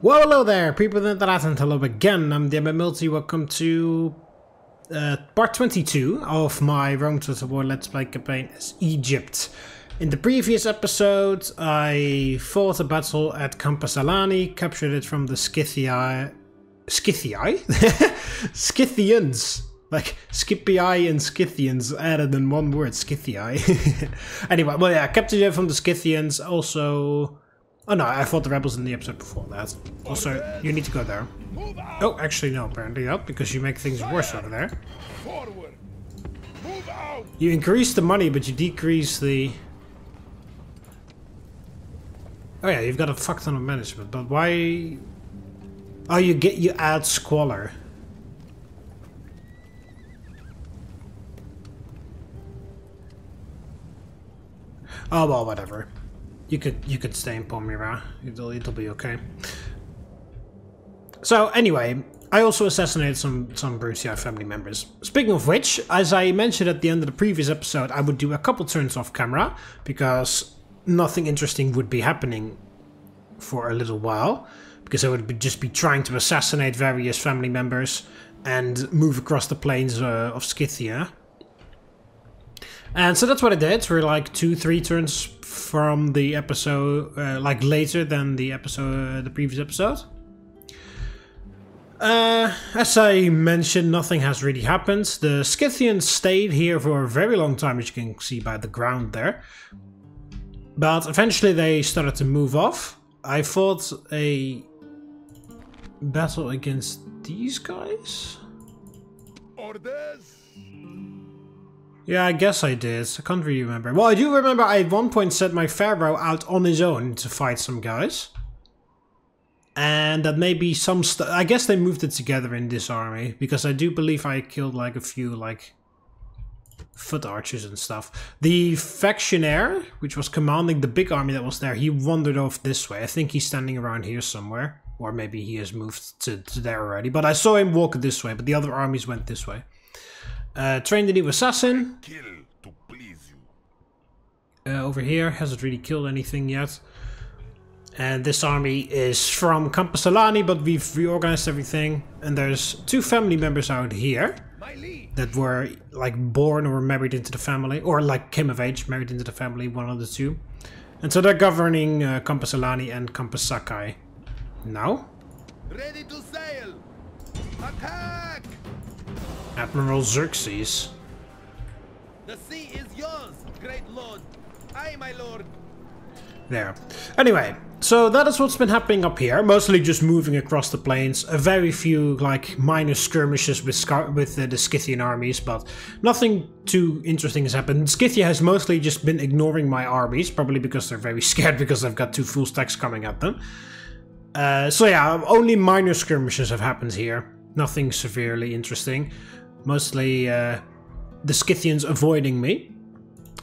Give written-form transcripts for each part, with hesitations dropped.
Well, hello there, people of the internet, and hello again. I'm TheMBmulti. Welcome to part 22 of my Rome Total War Let's Play campaign as Egypt. In the previous episode, I fought a battle at Campus-Alani, captured it from the Scythii? Scythians! Like Scipii and Scythians added in one word, Scythii. Anyway, well yeah, captured it from the Scythians, also... Oh no, I fought the rebels in the episode before that. Also, you need to go there. Oh, actually no, apparently not, because you make things worse over there. You increase the money, but you decrease the... Oh yeah, you've got a fuck ton of management, but why... Oh, you add squalor. Oh well, whatever. You could stay in Palmyra. It'll be okay. So anyway, I also assassinated some Brutii family members. Speaking of which, as I mentioned at the end of the previous episode, I would do a couple turns off camera because nothing interesting would be happening for a little while, because I would just be trying to assassinate various family members and move across the plains of Scythia. And so that's what I did. We're like 2-3 turns from the episode, like later than the previous episode. As I mentioned, nothing has really happened. The Scythians stayed here for a very long time, as you can see by the ground there. But eventually they started to move off. I fought a battle against these guys. Orders. Yeah, I guess I did. I can't really remember. Well, I do remember I at one point sent my pharaoh out on his own to fight some guys. And that maybe some I guess they moved it together in this army, because I do believe I killed like a few like foot archers and stuff. The factionaire, which was commanding the big army that was there, he wandered off this way. I think he's standing around here somewhere. Or maybe he has moved to there already. But I saw him walk this way, but the other armies went this way. Trained a new assassin. Kill to please you. Over here, hasn't really killed anything yet. And this army is from Campus-Alani, but we've reorganized everything. And there's 2 family members out here that were like born or married into the family, or like came of age, married into the family, one of the 2. And so they're governing Campus-Alani and Campus-Sakai now. Ready to sail. Attack! Admiral Xerxes. The sea is yours, great lord. Aye, my lord. There. Anyway, so that is what's been happening up here. Mostly just moving across the plains. A very few like minor skirmishes with the Scythian armies, but nothing too interesting has happened. Scythia has mostly just been ignoring my armies, probably because they're very scared because I've got 2 full stacks coming at them. So yeah, only minor skirmishes have happened here. Nothing severely interesting. Mostly the Scythians avoiding me.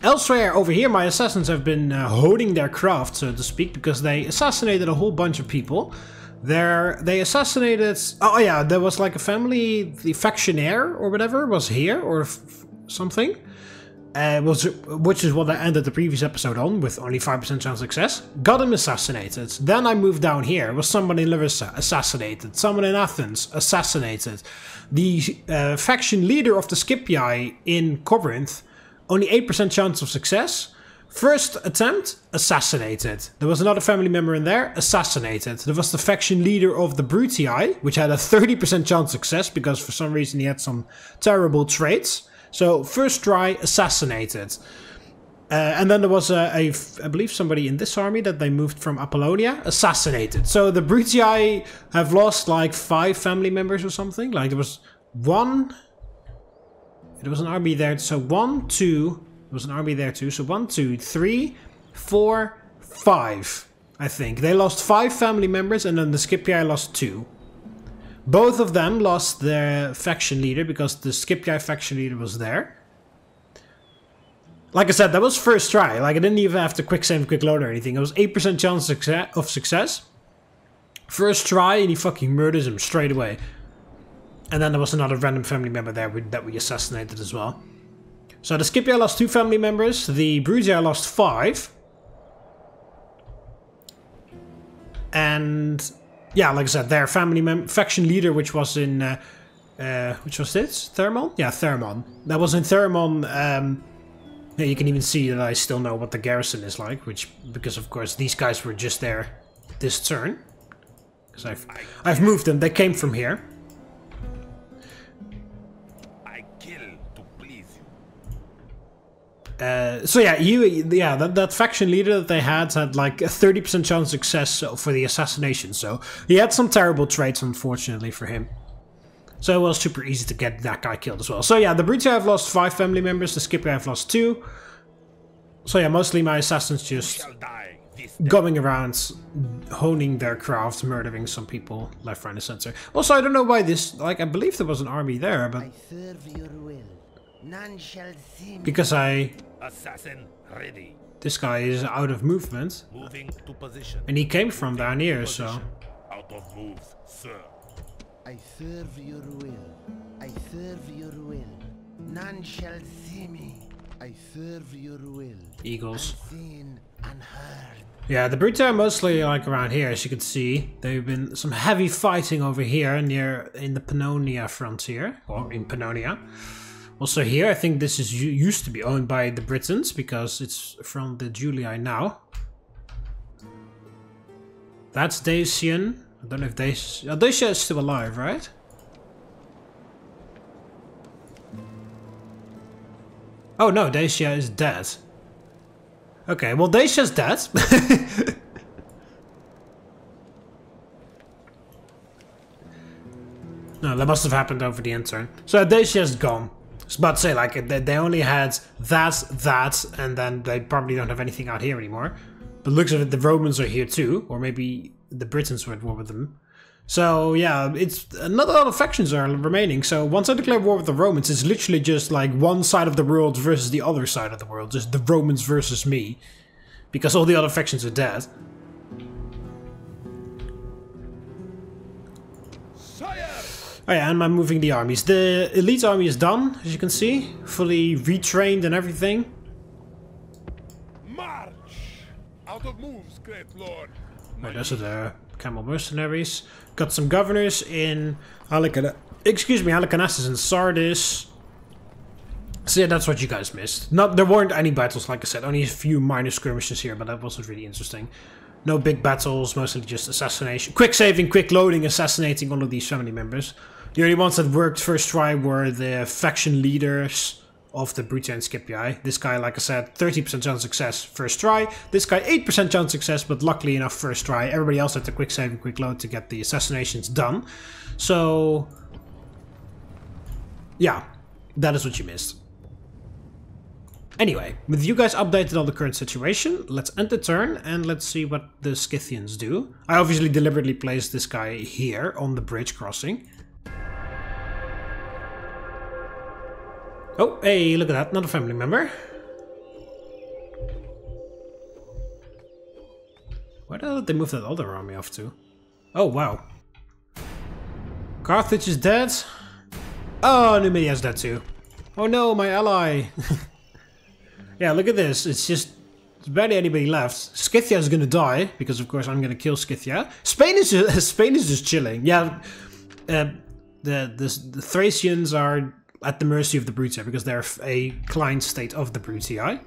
Elsewhere over here, my assassins have been honing their craft, so to speak, because they assassinated a whole bunch of people. They assassinated... Oh yeah, there was like a family, the factionaire or whatever was here, or something. Which is what I ended the previous episode on, with only 5% chance of success. Got him assassinated. Then I moved down here. Was someone in Larissa assassinated. Someone in Athens assassinated. The faction leader of the Scipii in Corinth, only 8% chance of success. First attempt, assassinated. There was another family member in there, assassinated. There was the faction leader of the Brutii, which had a 30% chance of success, because for some reason he had some terrible traits. So, first try, assassinated. And then there was, I believe, somebody in this army that they moved from Apollonia, assassinated. So, the Brutii have lost like 5 family members or something. Like, there was one... There was an army there, so 1, 2... There was an army there too, so 1, 2, 3, 4, 5, I think. They lost 5 family members, and then the Scipii lost 2. Both of them lost their faction leader, because the Scipii faction leader was there. Like I said, that was first try. Like, I didn't even have to quick save, quick load or anything. It was 8% chance of success. First try, and he fucking murders him straight away. And then there was another random family member there that we assassinated as well. So the Scipii lost 2 family members. The Brutii lost 5. And yeah, like I said, their faction leader, which was in, which was this? Thermon? Yeah, Thermon. That was in Thermon. Yeah, you can even see that I still know what the garrison is like, because of course these guys were just there this turn. Because I've moved them. They came from here. I kill to please you. So yeah, that faction leader that they had like a 30% chance of success for the assassination. So he had some terrible traits, unfortunately for him. So it was super easy to get that guy killed as well. So yeah, the Brutii have lost 5 family members. The Scipii have lost 2. So yeah, mostly my assassins just going around, honing their craft, murdering some people left, right, and center. Also, I don't know why this, like, I believe there was an army there, but... I serve your will. None shall see me. Because Assassin ready. this guy is out of movement. Moving to position. And he came from down here, so... Out of moves, sir. I serve your will. I serve your will. None shall see me. I serve your will. Eagles. Unseen, unheard. Yeah, the Brutii are mostly like around here, as you can see. There've been some heavy fighting over here near in the Pannonia frontier, or in Pannonia. Also here, I think this is used to be owned by the Britons because it's from the Julii now. That's Dacian. I don't know if Dacia is still alive, right? Oh no, Dacia is dead. Okay, well Dacia's dead. No, that must have happened over the end turn. So Dacia's gone. I was about to say, like, they only had that, and then they probably don't have anything out here anymore. But looks of it, the Romans are here too, or maybe the Britons were at war with them. So yeah, it's not a lot of factions are remaining. So once I declare war with the Romans, it's literally just like one side of the world versus the other side of the world. Just the Romans versus me. Because all the other factions are dead. Oh yeah, and I'm moving the armies. The elite army is done, as you can see. Fully retrained and everything. March! Out of moves, great lord. Right, those are the camel mercenaries. Got some governors in Halicarnassus and Sardis. So yeah, that's what you guys missed. There weren't any battles, like I said. Only a few minor skirmishes here, but that wasn't really interesting. No big battles, mostly just assassination. Quick saving, quick loading, assassinating all of these family members. The only ones that worked first try were the faction leaders of the Brutii and Scipii. This guy, like I said, 30% chance of success first try. This guy, 8% chance of success, but luckily enough first try. Everybody else had the quick save and quick load to get the assassinations done. So, yeah, that is what you missed. Anyway, with you guys updated on the current situation, let's end the turn and let's see what the Scythians do. I obviously deliberately placed this guy here on the bridge crossing. Oh, hey, look at that, not a family member. Where did they move that other army off to? Oh, wow. Carthage is dead. Oh, Numidia is dead too. Oh no, my ally. Yeah, look at this. It's just there's barely anybody left. Scythia is gonna die because, of course, I'm gonna kill Scythia. Spain is just chilling. Yeah, the Thracians are at the mercy of the Brutii because they're a client state of the Brutii.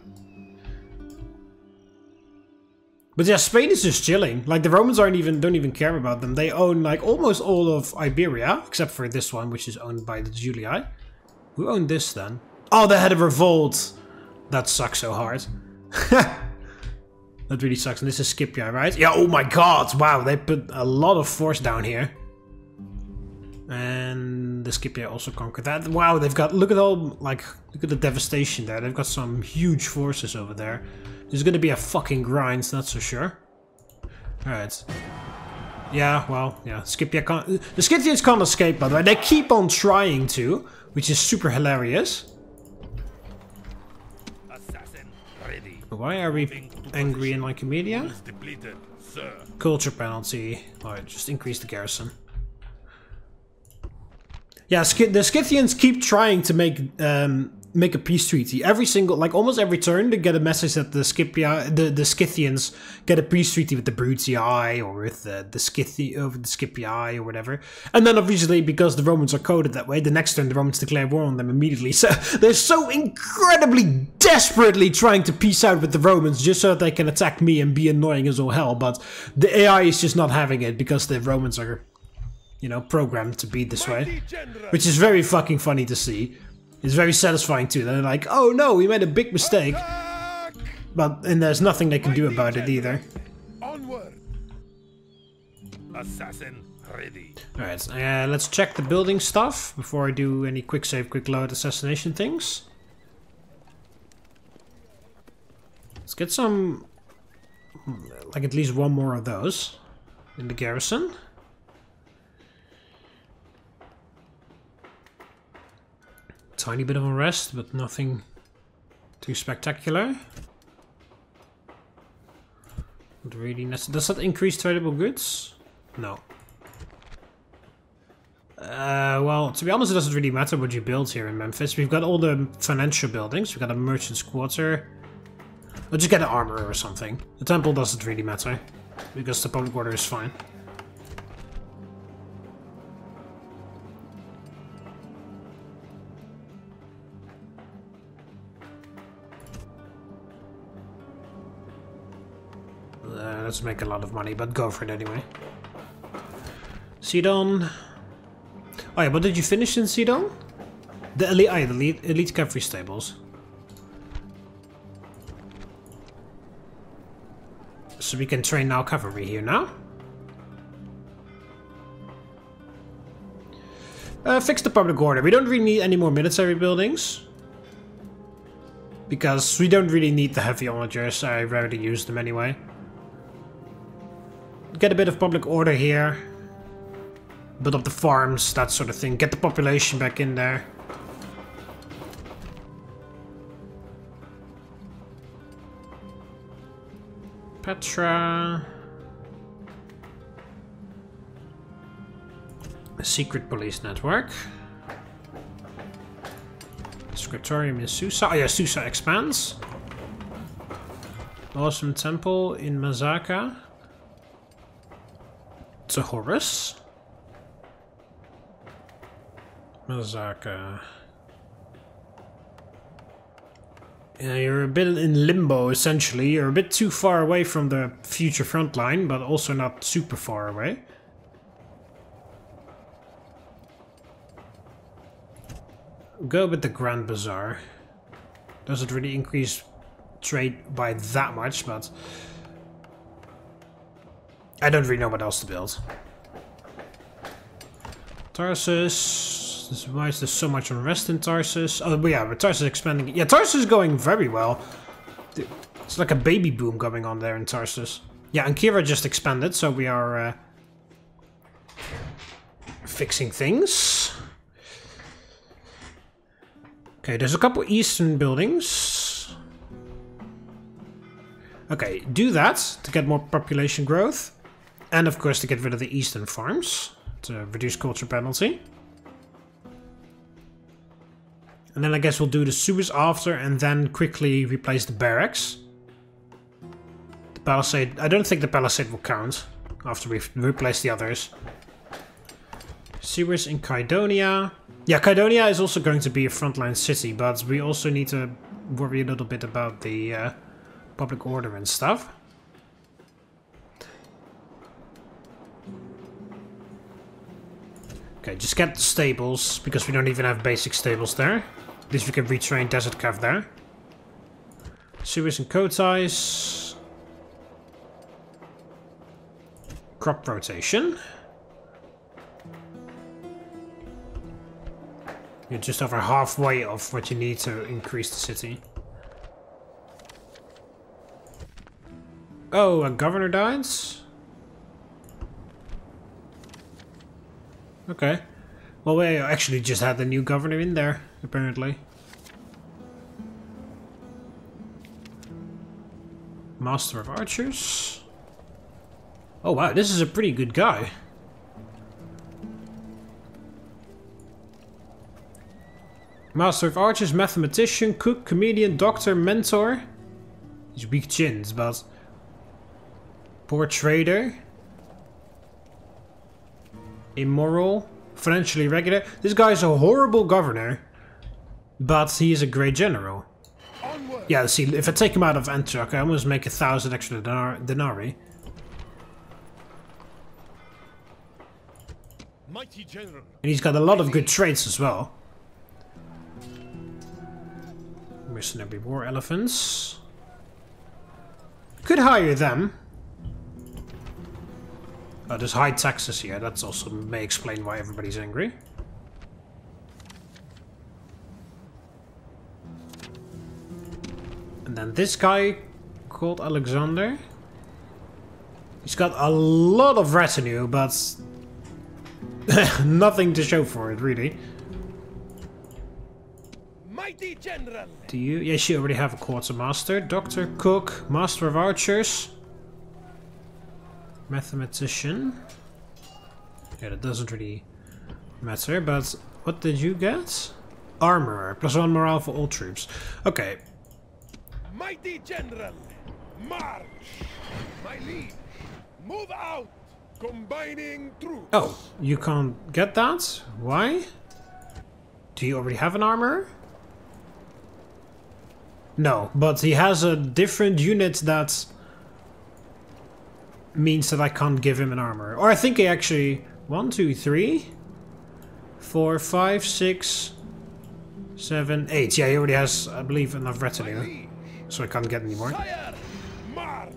But yeah, Spain is just chilling. Like the Romans don't even care about them. They own like almost all of Iberia except for this one, which is owned by the Julii. Who owned this then? Oh, they had a revolt. That sucks so hard. That really sucks. And this is Scipii, right? Yeah, oh my god. Wow, they put a lot of force down here. And the Scipii also conquered that. Wow, they've got, look at the devastation there. They've got some huge forces over there. There's gonna be a fucking grind, that's for sure. Alright. Yeah, well, yeah. The Scythians can't escape, by the way. They keep on trying to, which is super hilarious. Why are we angry in Lycomedia? Culture penalty. Alright, just increase the garrison. Yeah, the Scythians keep trying to make make a peace treaty. Every single, like almost every turn, they get a message that the Scythians get a peace treaty with the Brutii or with the Scipii or whatever. And then obviously, because the Romans are coded that way, the next turn the Romans declare war on them immediately. So they're so incredibly desperately trying to peace out with the Romans just so that they can attack me and be annoying as all hell. But the AI is just not having it because the Romans are, you know, programmed to be this way. Which is very fucking funny to see. It's very satisfying too. They're like, oh no, we made a big mistake. And there's nothing they can do about it either. Onward. Assassin ready. Alright, let's check the building stuff before I do any quick save, quick load assassination things. Let's get some, like at least one more of those in the garrison. Tiny bit of unrest, but nothing too spectacular. Not really necessary. Does that increase tradable goods? No. Well, to be honest, it doesn't really matter what you build here in Memphis. We've got all the financial buildings. We've got a merchant's quarter. We'll just get an armor or something. The temple doesn't really matter, because the public order is fine. Let's make a lot of money, but go for it anyway. Sidon. Oh yeah, what did you finish in Sidon? The elite cavalry stables. So we can train now cavalry here now. Fix the public order. We don't really need any more military buildings. Because we don't really need the heavy onagers. I rarely use them anyway. Get a bit of public order here. Build up the farms, that sort of thing. Get the population back in there. Petra. A secret police network. Scriptorium in Susa. Oh yeah, Susa expands. Awesome temple in Mazaka. To Horus. Mazaka. Yeah, you're a bit in limbo, essentially. You're a bit too far away from the future front line, but also not super far away. Go with the Grand Bazaar. Doesn't really increase trade by that much, but I don't really know what else to build. Tarsus. Why is there so much unrest in Tarsus? Oh, but yeah, but Tarsus is expanding. Yeah, Tarsus is going very well. It's like a baby boom going on there in Tarsus. Yeah, and Kira just expanded, so we are fixing things. Okay, there's a couple eastern buildings. Okay, do that to get more population growth. And of course to get rid of the eastern farms. To reduce culture penalty. And then I guess we'll do the sewers after and then quickly replace the barracks. The palisade, I don't think the palisade will count after we've replaced the others. Sewers in Kydonia. Yeah, Kydonia is also going to be a frontline city, but we also need to worry a little bit about the public order and stuff. Okay, just get the stables, because we don't even have basic stables there. At least we can retrain Desert Cav there. Sewers and Kotais. Crop rotation. You're just over halfway of what you need to increase the city. Oh, a governor dies? Okay. Well, we actually just had the new governor in there, apparently. Master of Archers. Oh wow, this is a pretty good guy. Master of archers, mathematician, cook, comedian, doctor, mentor. He's weak chins, but... Poor trader. Immoral. Financially regular. This guy's a horrible governor. But he is a great general. Yeah, see, if I take him out of Antioch, I almost make 1,000 extra denarii. Mighty general. And he's got a lot of good traits as well. Mercenary war elephants. Could hire them. Oh, there's high taxes here. That's also may explain why everybody's angry. And then this guy called Alexander. He's got a lot of retinue, but nothing to show for it, really. Mighty general. Do you? Yes, you already have a quartermaster, doctor, cook, master of archers, mathematician. Yeah, that doesn't really matter, but what did you get? Armorer, +1 morale for all troops. Okay. Mighty general. March. My liege. Move out. Combining troops. Oh, you can't get that? Why? Do you already have an armorer? No, but he has a different unit that means that I can't give him an armor. Or I think he actually... 1, 2, 3, 4, 5, 6, 7, 8. Yeah, he already has, I believe, enough retinue. So I can't get any more. Sire, march.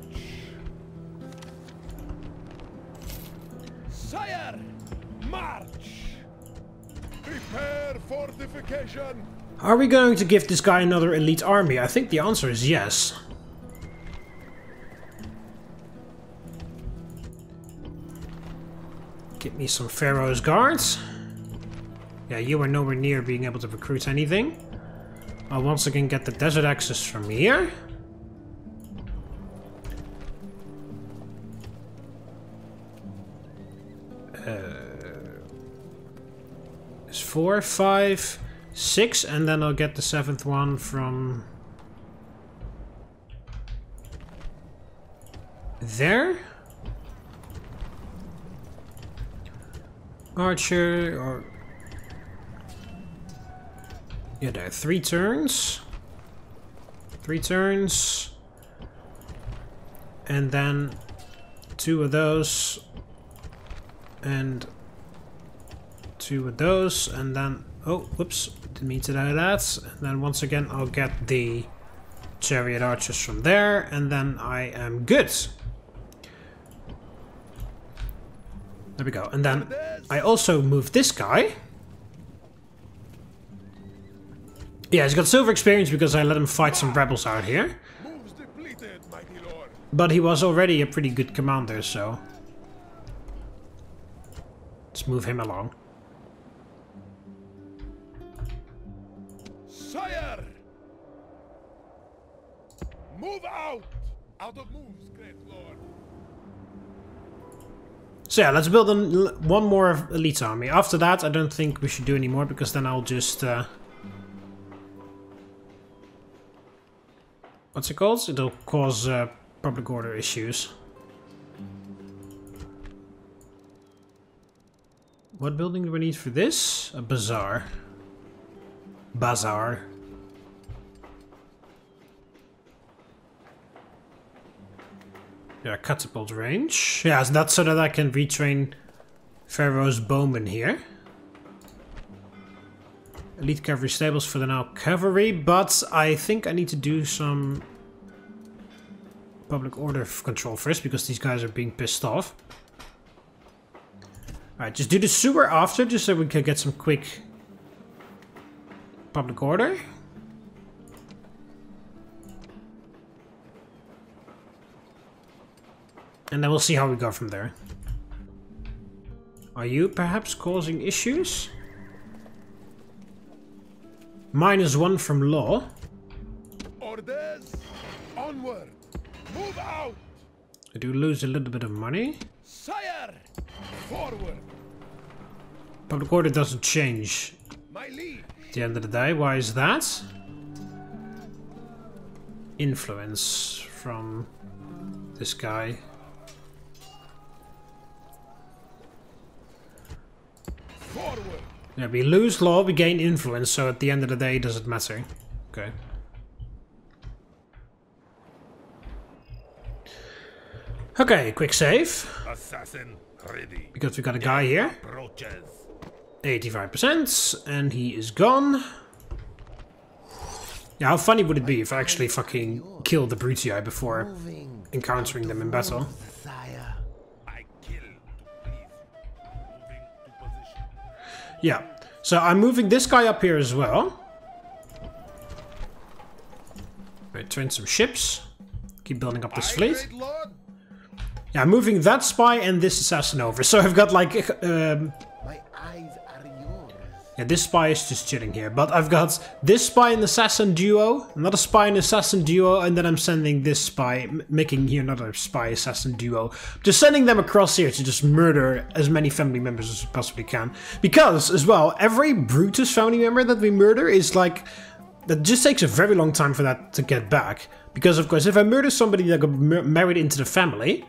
Sire, march. Prepare fortification. Are we going to give this guy another elite army? I think the answer is yes. Get me some Pharaoh's guards. Yeah, you are nowhere near being able to recruit anything. I'll once again get the desert access from here. It's 4, 5, 6, and then I'll get the 7th one from there. Archer, or yeah, there are 3 turns. 3 turns. And then 2 of those. And 2 of those. And then, oh, whoops, didn't mean to do that. And then once again, I'll get the chariot archers from there. And then I am good. There we go. And then I also moved this guy. Yeah, he's got silver experience because I let him fight some rebels out here. Moves depleted, mighty lord. But he was already a pretty good commander, so... let's move him along. Sire! Move out! Out of moves, great lord. So yeah, let's build one more elite army. After that, I don't think we should do any more, because then I'll just... what's it called? It'll cause public order issues. What building do we need for this? A bazaar. Bazaar. Yeah, catapult range. Yeah, so that's so that I can retrain Pharaoh's bowmen here. Elite cavalry stables for the now cavalry, but I think I need to do some public order control first, because these guys are being pissed off. Alright, just do the sewer after, just so we can get some quick public order. And then we'll see how we go from there. Are you perhaps causing issues? -1 from law. Orders! Onward! Move out! I do lose a little bit of money. Sire, Forward! Public order doesn't change. My liege! At the end of the day, why is that? Influence from this guy. Forward. Yeah, we lose law, we gain influence, so at the end of the day it doesn't matter. Okay. Okay, quick save. Assassin ready. Because we got a guy here. Approaches. 85%, and he is gone. Yeah, how funny would it be if I actually fucking killed the Brutii before Moving encountering them in battle? sire. I kill to please. Moving to position. Yeah, so I'm moving this guy up here as well. Right, turn some ships. Keep building up this fleet. Great lord. Yeah, I'm moving that spy and this assassin over. So I've got like... My eyes are yours. yeah, this spy is just chilling here. But I've got this spy and assassin duo, another spy and assassin duo, and then I'm sending this spy, making here another spy assassin duo. Just sending them across here to just murder as many family members as we possibly can. Because, as well, every Brutus family member that we murder is like... that just takes a very long time for that to get back. Because, of course, if I murder somebody that got married into the family...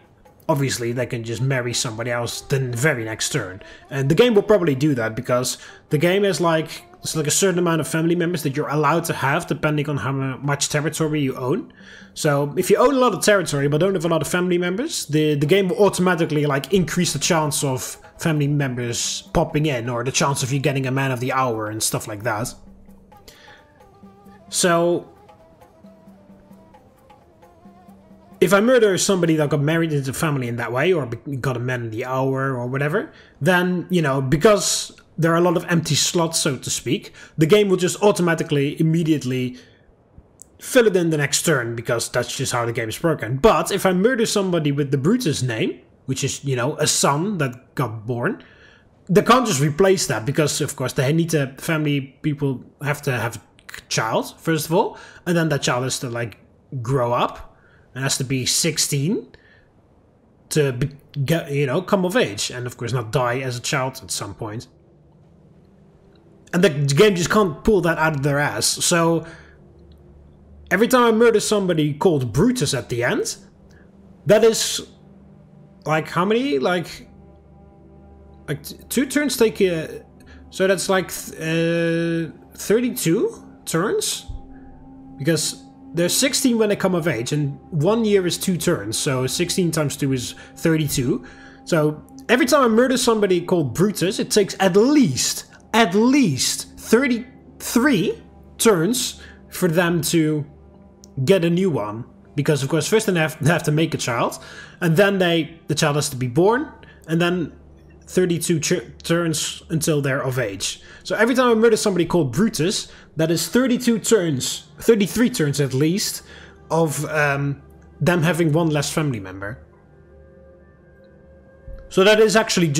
obviously, they can just marry somebody else the very next turn. And the game will probably do that, because the game is like... it's like a certain amount of family members that you're allowed to have, depending on how much territory you own. So, if you own a lot of territory, but don't have a lot of family members, the game will automatically, like, increase the chance of family members popping in, or the chance of you getting a man of the hour and stuff like that. So... if I murder somebody that got married into the family in that way, or got a man in the hour, or whatever, then, you know, because there are a lot of empty slots, so to speak, the game will just automatically, immediately fill it in the next turn, because that's just how the game is broken. But if I murder somebody with the Brutus name, which is, you know, a son that got born, they can't just replace that, because, of course, they need to, family people have to have a child, first of all, and then that child has to, like, grow up. And has to be 16 to get, you know, come of age. And of course not die as a child at some point. And the game just can't pull that out of their ass. So every time I murder somebody called Brutus at the end, that is like how many? Like 2 turns take so that's like 32 turns? Because they're 16 when they come of age, and 1 year is 2 turns, so 16 times 2 is 32. So every time I murder somebody called Brutus, it takes at least 33 turns for them to get a new one. Because of course first they have to make a child, and then the child has to be born, and then 32 turns until they're of age. So every time I murder somebody called Brutus, that is 33 turns at least, of them having one less family member. So that is actually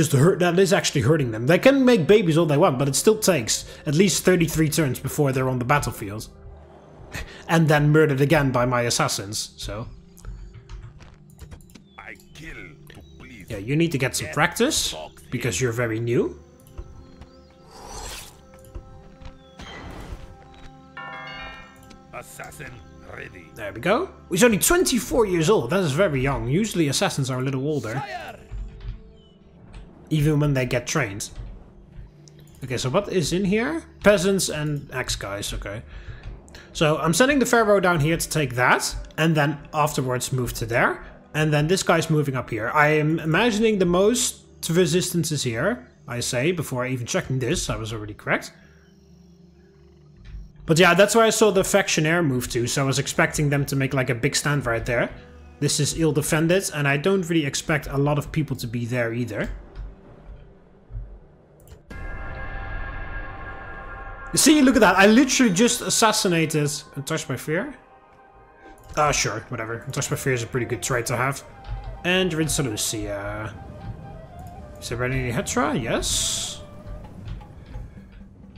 hurting them. They can make babies all they want, but it still takes at least 33 turns before they're on the battlefield. And then murdered again by my assassins, so... I kill to please. yeah, you need to get some practice, because you're very new. Assassin ready. There we go. He's only 24 years old. That is very young. Usually assassins are a little older. Fire! Even when they get trained. Okay, so what is in here? Peasants and axe guys, okay. So I'm sending the pharaoh down here to take that. And then afterwards move to there. And then this guy's moving up here. I am imagining the most resistance is here. I say, before even checking this, I was already correct. But yeah, that's where I saw the factionaire move to, so I was expecting them to make like a big stand right there. This is ill-defended, and I don't really expect a lot of people to be there either. You see, look at that, I literally just assassinated... Untouched by Fear? Sure, whatever. Untouched by Fear is a pretty good trait to have. And Rid Seleucia. Is there any Hetra? Yes.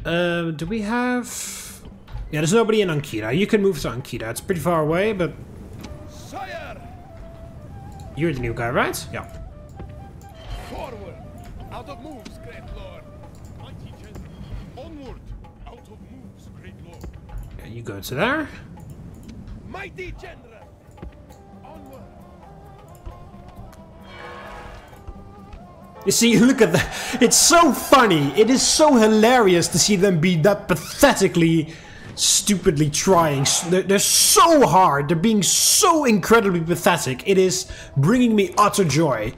Do we have... yeah, there's nobody in Ankita. You can move to Ankita. It's pretty far away, but... Sire! you're the new guy, right? Yeah. Forward! Out of moves, great lord! Mighty general! Onward! Out of moves! Okay, you go to there. Mighty general. Onward. You see, look at that. It's so funny. It is so hilarious to see them be that pathetically, stupidly trying. They're so hard. They're being so incredibly pathetic. It is bringing me utter joy.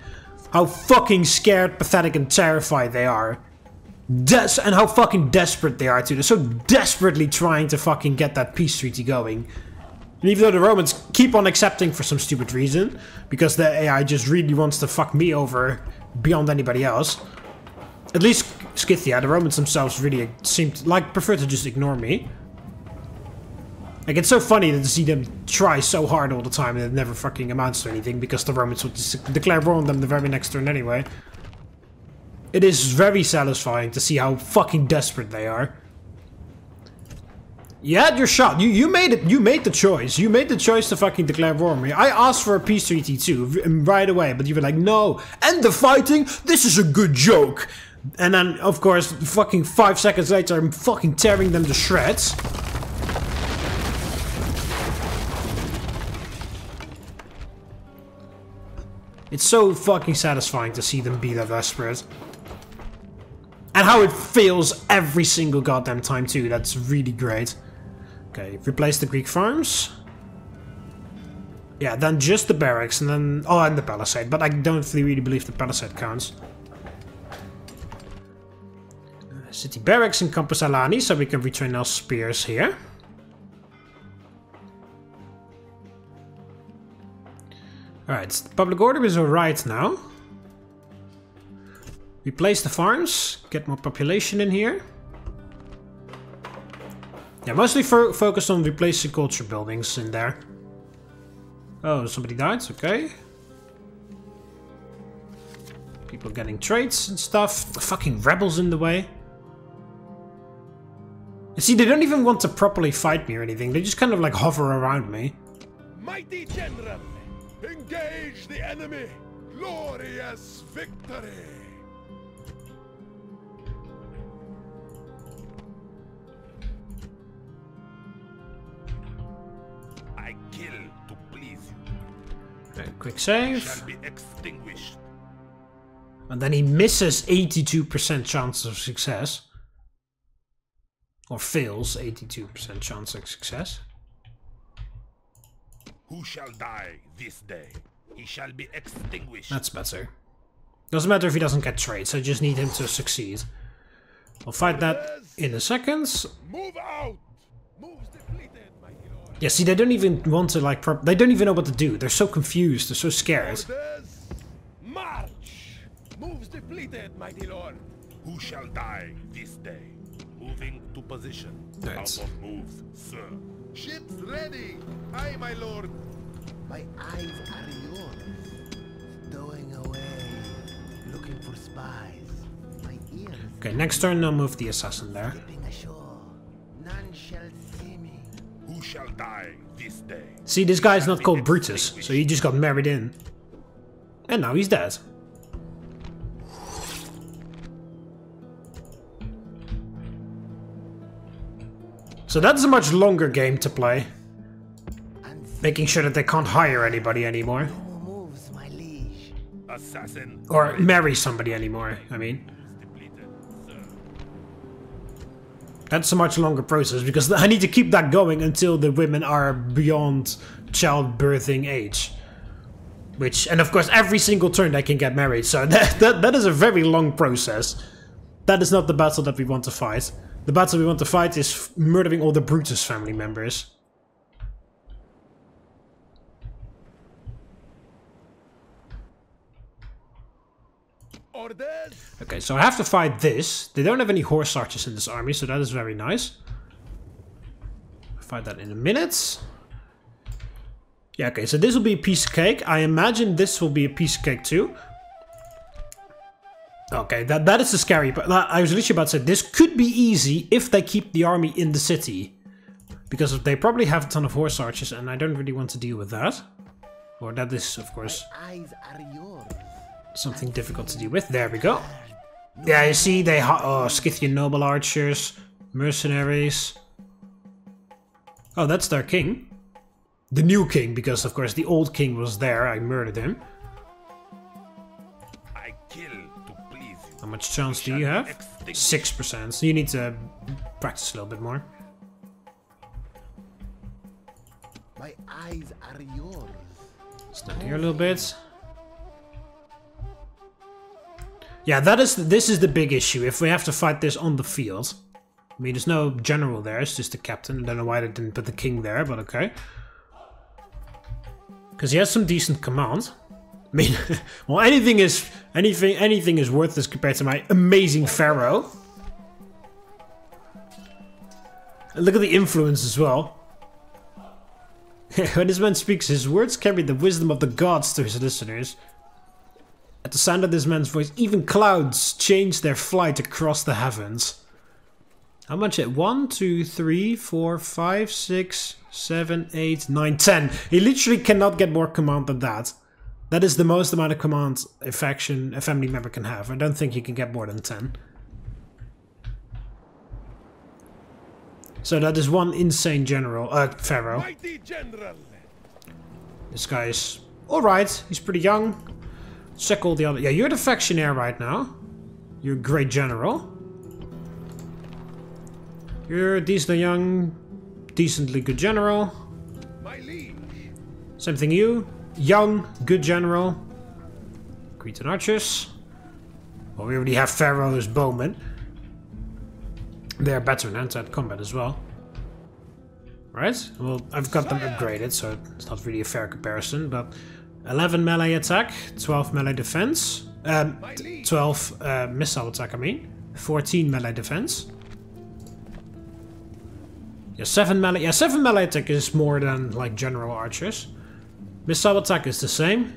How fucking scared, pathetic, and terrified they are. And how fucking desperate they are too. They're so desperately trying to fucking get that peace treaty going. And even though the Romans keep on accepting for some stupid reason, because the AI just really wants to fuck me over beyond anybody else. At least Scythia, the Romans themselves really seem to, like, prefer to just ignore me. Like, it's so funny to see them try so hard all the time and it never fucking amounts to anything, because the Romans would just declare war on them the very next turn anyway. It is very satisfying to see how fucking desperate they are. You had your shot. You made it. You made the choice. You made the choice to fucking declare war on me. I asked for a peace treaty too, right away, but you were like, no, end the fighting. This is a good joke. And then, of course, fucking 5 seconds later, I'm fucking tearing them to shreds. It's so fucking satisfying to see them be that desperate. And how it fails every single goddamn time too. That's really great. Okay, replace the Greek farms. Yeah, then just the barracks and then... Oh, and the palisade. But I don't really believe the palisade counts. City barracks in Campus Alani, so we can retrain our spears here. Alright, public order is alright now. Replace the farms, get more population in here. Yeah, mostly focused on replacing culture buildings in there. Oh, somebody died, okay. People getting trades and stuff. The fucking rebels in the way. You see, they don't even want to properly fight me or anything. They just kind of like hover around me. Mighty general. Engage the enemy. Glorious victory. I kill to please you. Okay, quick save. Shall be extinguished. And then he misses 82% chance of success. Or fails 82% chance of success. Who shall die this day? He shall be extinguished. That's better. Doesn't matter if he doesn't get trades, I just need him to succeed. I'll fight that in a second. Move out! Moves depleted, my lord. Yeah, see, they don't even want to, like, they don't even know what to do. They're so confused, they're so scared. Orders, march! Moves depleted, mighty lord. Who shall die this day? Moving to position. Right. Out of moves, sir. Ships ready! Aye, my lord. My eyes are yours. Stowing away, looking for spies. My ears. Okay, next turn I'll move the assassin there. Slipping ashore. None shall see me. Who shall die this day? See, this guy's not called Brutus, so he just got married in. And now he's dead. So that's a much longer game to play. Making sure that they can't hire anybody anymore. No more moves, my liege. Assassin. Or marry somebody anymore, I mean. Depleted, sir. That's a much longer process because I need to keep that going until the women are beyond childbirthing age. Which, and of course every single turn they can get married, so that is a very long process. That is not the battle that we want to fight. The battle we want to fight is murdering all the Brutus family members. Orders. Okay, so I have to fight this. They don't have any horse archers in this army, so that is very nice. I'll fight that in a minute. Yeah, okay, so this will be a piece of cake. I imagine this will be a piece of cake too. Okay, that is the scary part. I was literally about to say, this could be easy if they keep the army in the city. Because they probably have a ton of horse archers, and I don't really want to deal with that. Or that is, of course, Eyes are yours. something difficult to deal with. There we go. Yeah, you see, they... Oh, Scythian noble archers, mercenaries. Oh, that's their king. The new king, because of course the old king was there. I murdered him. I kill to please you. How much chance do you have? 6%. So you need to practice a little bit more. My eyes are yours. Stand here a little bit. Yeah, this is the big issue. If we have to fight this on the field. I mean, there's no general there, it's just the captain. I don't know why they didn't put the king there, but okay. Because he has some decent command. I mean, well, anything is worthless compared to my amazing pharaoh. And look at the influence as well. When this man speaks, his words carry the wisdom of the gods to his listeners. At the sound of this man's voice, even clouds change their flight across the heavens. How much at 1, 2, 3, 4, 5, 6, 7, 8, 9, 10. He literally cannot get more command than that. That is the most amount of command a family member can have. I don't think you can get more than 10. So that is one insane pharaoh. Mighty general. This guy is alright. He's pretty young. Check all the other... Yeah, you're the factionaire right now. You're a great general. You're a decently young, decently good general. My liege. Same thing you. Young, good general. Cretan archers. Well, we already have pharaoh's bowmen. They're better than at combat as well. Right? Well, I've got them upgraded, so it's not really a fair comparison, but 11 melee attack, 12 melee defense, 12 missile attack, I mean. 14 melee defense. Yeah, 7 melee. Yeah, 7 melee attack is more than like general archers. Missile attack is the same.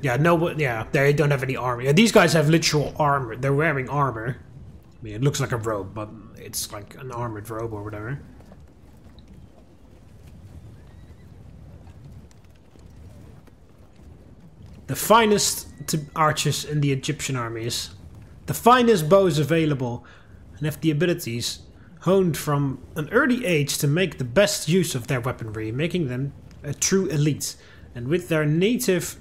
Yeah, no, yeah, they don't have any armor. Yeah, these guys have literal armor. They're wearing armor. I mean, it looks like a robe, but it's like an armored robe or whatever. The finest archers in the Egyptian armies. The finest bows available. And have the abilities honed from an early age to make the best use of their weaponry, making them a true elite. And with their native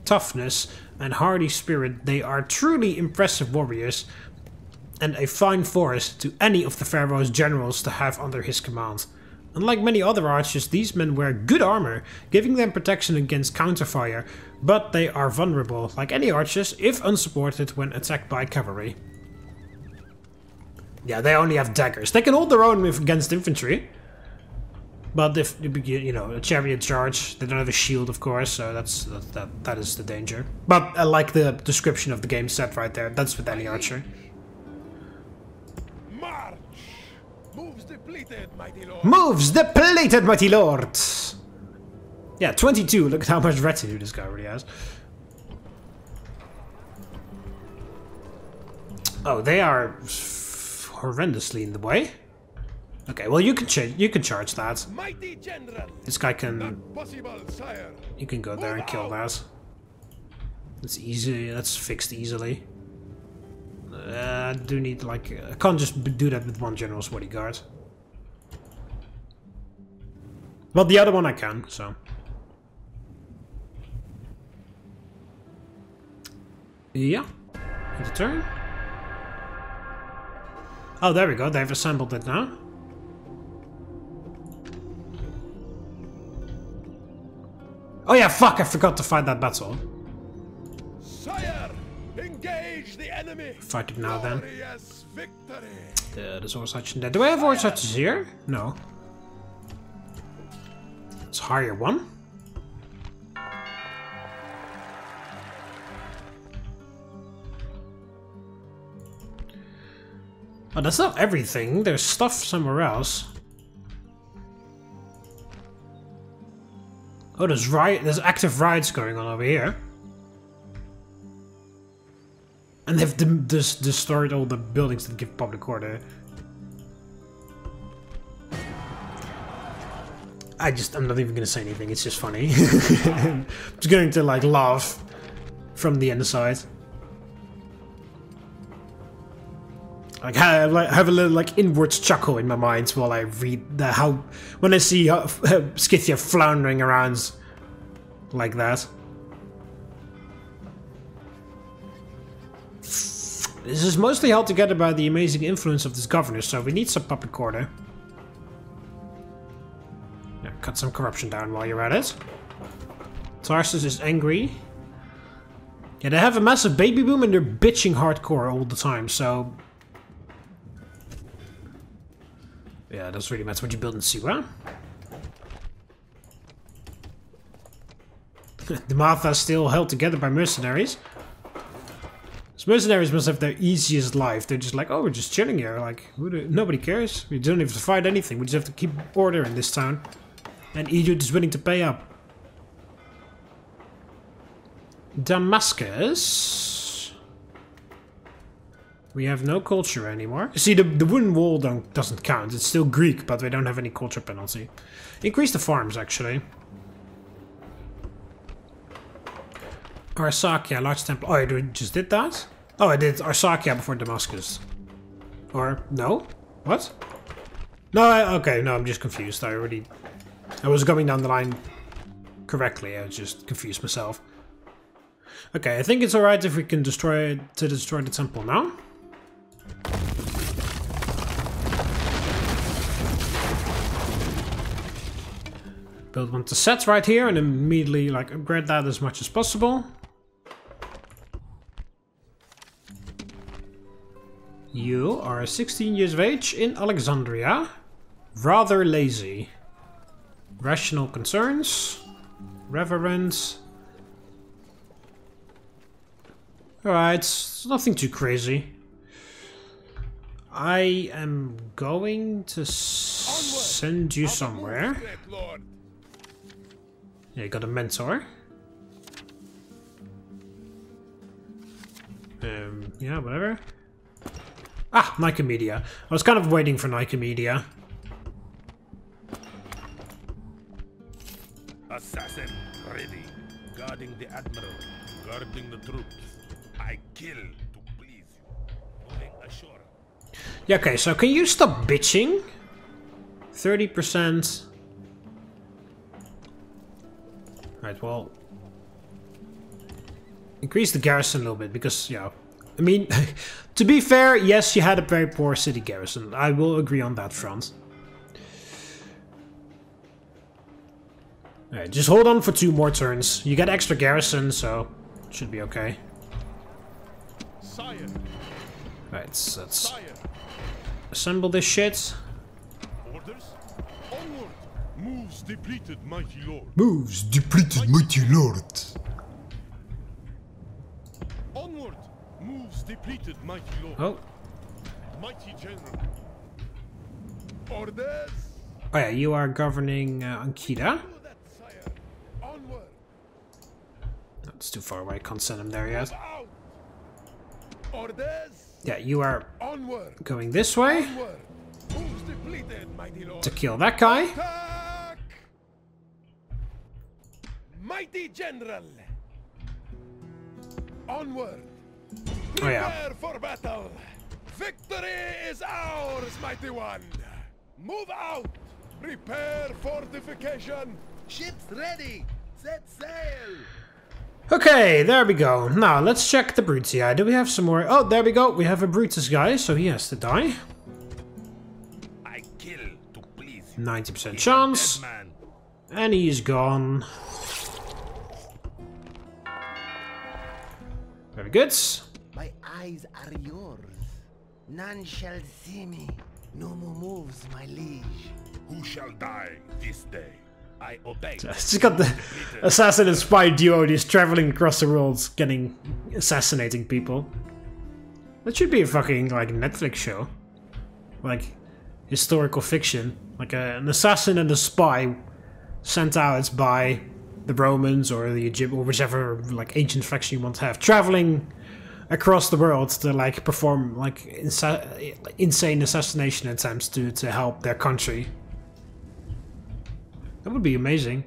toughness and hardy spirit, they are truly impressive warriors and a fine force to any of the pharaoh's generals to have under his command. Unlike many other archers, these men wear good armor, giving them protection against counterfire, but they are vulnerable, like any archers, if unsupported when attacked by cavalry. Yeah, they only have daggers. They can hold their own against infantry. But if, you know, a chariot charge, they don't have a shield, of course, so that is the danger. But I like the description of the game set right there. That's with any archer. March! Moves depleted, mighty lord. Moves depleted, mighty lord! Yeah, 22. Look at how much retinue this guy already has. Oh, they are horrendously in the way. Okay, well you can charge that. Mighty general. This guy can. Not possible, sire. You can go there and kill that. That's easy. That's fixed easily. I do need like I can't just do that with one general's bodyguard. But the other one I can. So. Yeah. End of turn. Oh, there we go. They've assembled it now. Oh yeah, fuck! I forgot to fight that battle. Sire, engage the enemy. Fight it now then. Glorious victory. There's Orsatch in there. Do I have Orsatches here? No. Let's hire one. Oh, that's not everything. There's stuff somewhere else. Oh, there's active riots going on over here. And they've destroyed all the buildings that give public order. I'm not even gonna say anything, it's just funny. I'm just going to like laugh from the inside. Like I have a little like inwards chuckle in my mind while I read when I see Scythia floundering around like that. This is mostly held together by the amazing influence of this governor, so we need some puppet quarter. Yeah, cut some corruption down while you're at it. Tarsus is angry. Yeah, they have a massive baby boom and they're bitching hardcore all the time, so... Yeah, that's really matters what you build in Siwa. The Martha's still held together by mercenaries. These mercenaries must have their easiest life. They're just like, oh, we're just chilling here. Like, nobody cares. We don't have to fight anything. We just have to keep order in this town. And Egypt is willing to pay up. Damascus. We have no culture anymore. See, the wooden wall doesn't count. It's still Greek, but we don't have any culture penalty. Increase the farms, actually. Arsacia, large temple. Oh, I just did that? Oh, I did Arsacia before Damascus. Or, no? What? No, okay, no, I'm just confused. I was going down the line correctly. I just confused myself. Okay, I think it's alright if we can destroy the temple now. Build one to set right here and immediately like upgrade that as much as possible. You are 16 years of age in Alexandria. Rather lazy. Rational concerns. Reverence. Alright, nothing too crazy. I am going to send you somewhere. Yeah, you got a mentor. Yeah, whatever. Ah, Nicomedia. I was kind of waiting for Nicomedia. Assassin ready. Guarding the admiral. Guarding the troops. I kill to please you. Moving ashore. Yeah, okay, so can you stop bitching? 30%. Right, well... Increase the garrison a little bit, because, yeah... I mean, to be fair, yes, you had a very poor city garrison. I will agree on that front. Alright, just hold on for 2 more turns. You get extra garrison, so... It should be okay. Sire. Right, let's assemble this shit. Orders. Onward. Moves depleted, mighty lord. Moves depleted, mighty lord. Onward. Moves depleted, mighty lord. Oh. Mighty general. Orders. Oh yeah, you are governing Ankita. Onward. That's too far away, can't send him there yet. Out. Orders. Yeah, you are Onward. going this way. Onward. Moves depleted, mighty lord. To kill that guy. Attack! Mighty general. Onward. Oh yeah. Prepare for battle. Victory is ours, mighty one. Move out. Prepare fortification. Ships ready. Set sail. Okay, there we go. Now, let's check the Brutii. Do we have some more? Oh, there we go. We have a Brutus guy, so he has to die. I kill to please you. 90% chance. And he's gone. Very good. My eyes are yours. None shall see me. No more moves, my liege. Who shall die this day? I obey. It's got the assassin and spy duo just traveling across the world, assassinating people. That should be a fucking like Netflix show, like historical fiction, like an assassin and a spy sent out by the Romans or the Egypt or whichever like ancient faction you want to have, traveling across the world to like perform like insane assassination attempts to help their country. That would be amazing.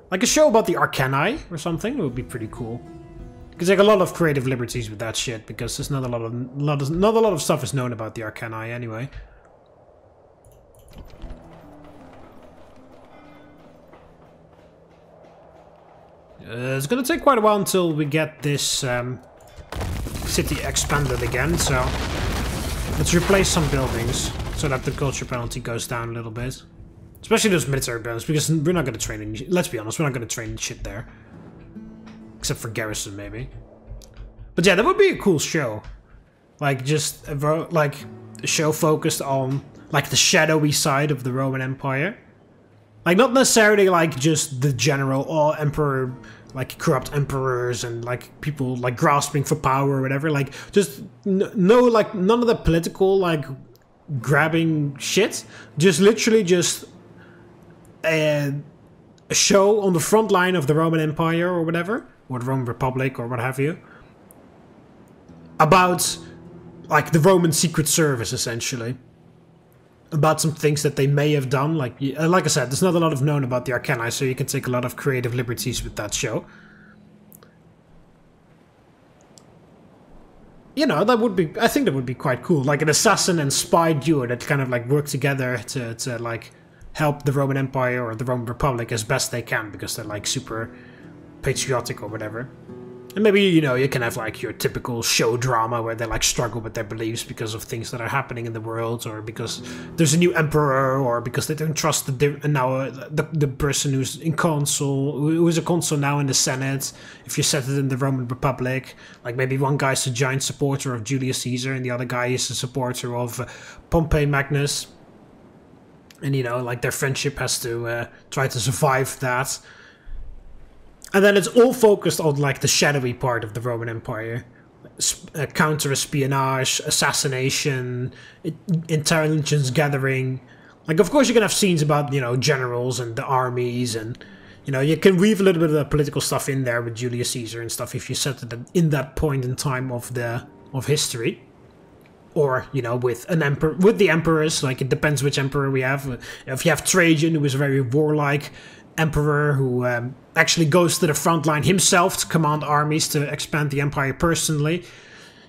Like a show about the Arcani or something, it would be pretty cool. You can take a lot of creative liberties with that shit because there's not a lot of stuff is known about the Arcani anyway. It's gonna take quite a while until we get this city expanded again, so let's replace some buildings so that the culture penalty goes down a little bit. Especially those military buildings, because we're not gonna train any, let's be honest, we're not gonna train shit there. Except for garrison, maybe. But yeah, that would be a cool show. Like, just a show focused on, like, the shadowy side of the Roman Empire. Like, not necessarily, like, just the general, or emperor, like, corrupt emperors and, like, people, like, grasping for power or whatever. Like, just, no, like, none of the political, like, grabbing shit. Just literally just a show on the front line of the Roman Empire or whatever. Or the Roman Republic, or what have you. About, like, the Roman Secret Service, essentially. About some things that they may have done. Like I said, there's not a lot of known about the Arcani, so you can take a lot of creative liberties with that show. You know, that would be, I think that would be quite cool. Like an assassin and spy duo that kind of, like, work together to like, help the Roman Empire or the Roman Republic as best they can, because they're, like, super patriotic or whatever. And maybe, you know, you can have, like, your typical show drama where they, like, struggle with their beliefs because of things that are happening in the world, or because there's a new emperor, or because they don't trust the person who's in consul, who is a consul now in the Senate, if you set it in the Roman Republic. Like, maybe one guy's a giant supporter of Julius Caesar and the other guy is a supporter of Pompey Magnus. And, you know, like, their friendship has to try to survive that. And then it's all focused on, like, the shadowy part of the Roman Empire. Counter-espionage, assassination, intelligence gathering. Like, of course you can have scenes about, you know, generals and the armies, and, you know, you can weave a little bit of the political stuff in there with Julius Caesar and stuff if you set it in that point in time of history. Or, you know, with the emperors. Like, it depends which emperor we have. If you have Trajan, who is a very warlike emperor who actually goes to the front line himself to command armies to expand the empire personally.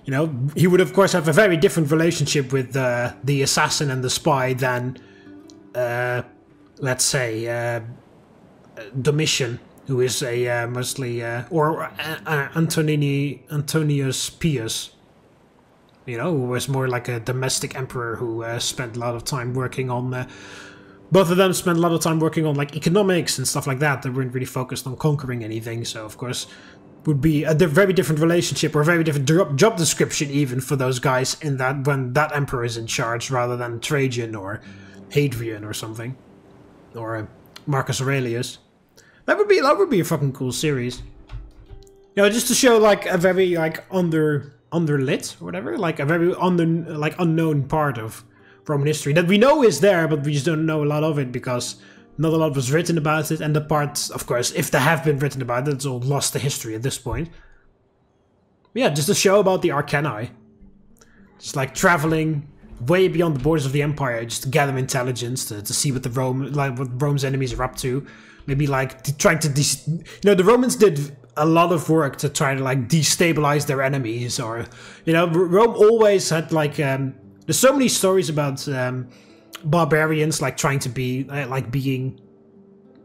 You know, he would of course have a very different relationship with the assassin and the spy than, let's say, Domitian, who is a mostly, or Antonius Pius. You know, who was more like a domestic emperor who spent a lot of time working on... both of them spent a lot of time working on, like, economics and stuff like that. They weren't really focused on conquering anything, so of course would be a very different relationship, or a very different job description even for those guys in that, when that emperor is in charge, rather than Trajan or Hadrian or something. Or Marcus Aurelius. That would be a fucking cool series. You know, just to show, like, a very, like, underlit or whatever, like a very unknown part of Roman history that we know is there, but we just don't know a lot of it because not a lot was written about it, and the parts, of course, if they have been written about it, it's all lost to history at this point. But yeah, just a show about the Arcani. Just, like, traveling way beyond the borders of the empire, just to gather intelligence, to see what what Rome's enemies are up to. Maybe, like, trying to you know, the Romans did a lot of work to try to, like, destabilize their enemies, or, you know, Rome always had, like, there's so many stories about barbarians, like, trying to be, like, being,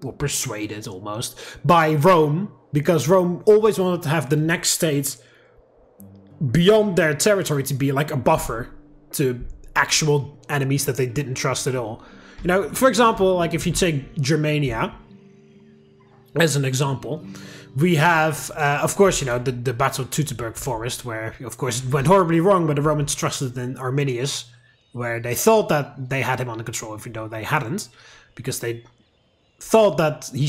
well, persuaded almost by Rome, because Rome always wanted to have the next state beyond their territory to be, like, a buffer to actual enemies that they didn't trust at all. You know, for example, like, if you take Germania as an example, we have, of course, you know, the Battle of Teutoburg Forest, where, of course, it went horribly wrong, but the Romans trusted in Arminius, where they thought that they had him under control, even though they hadn't, because they thought that he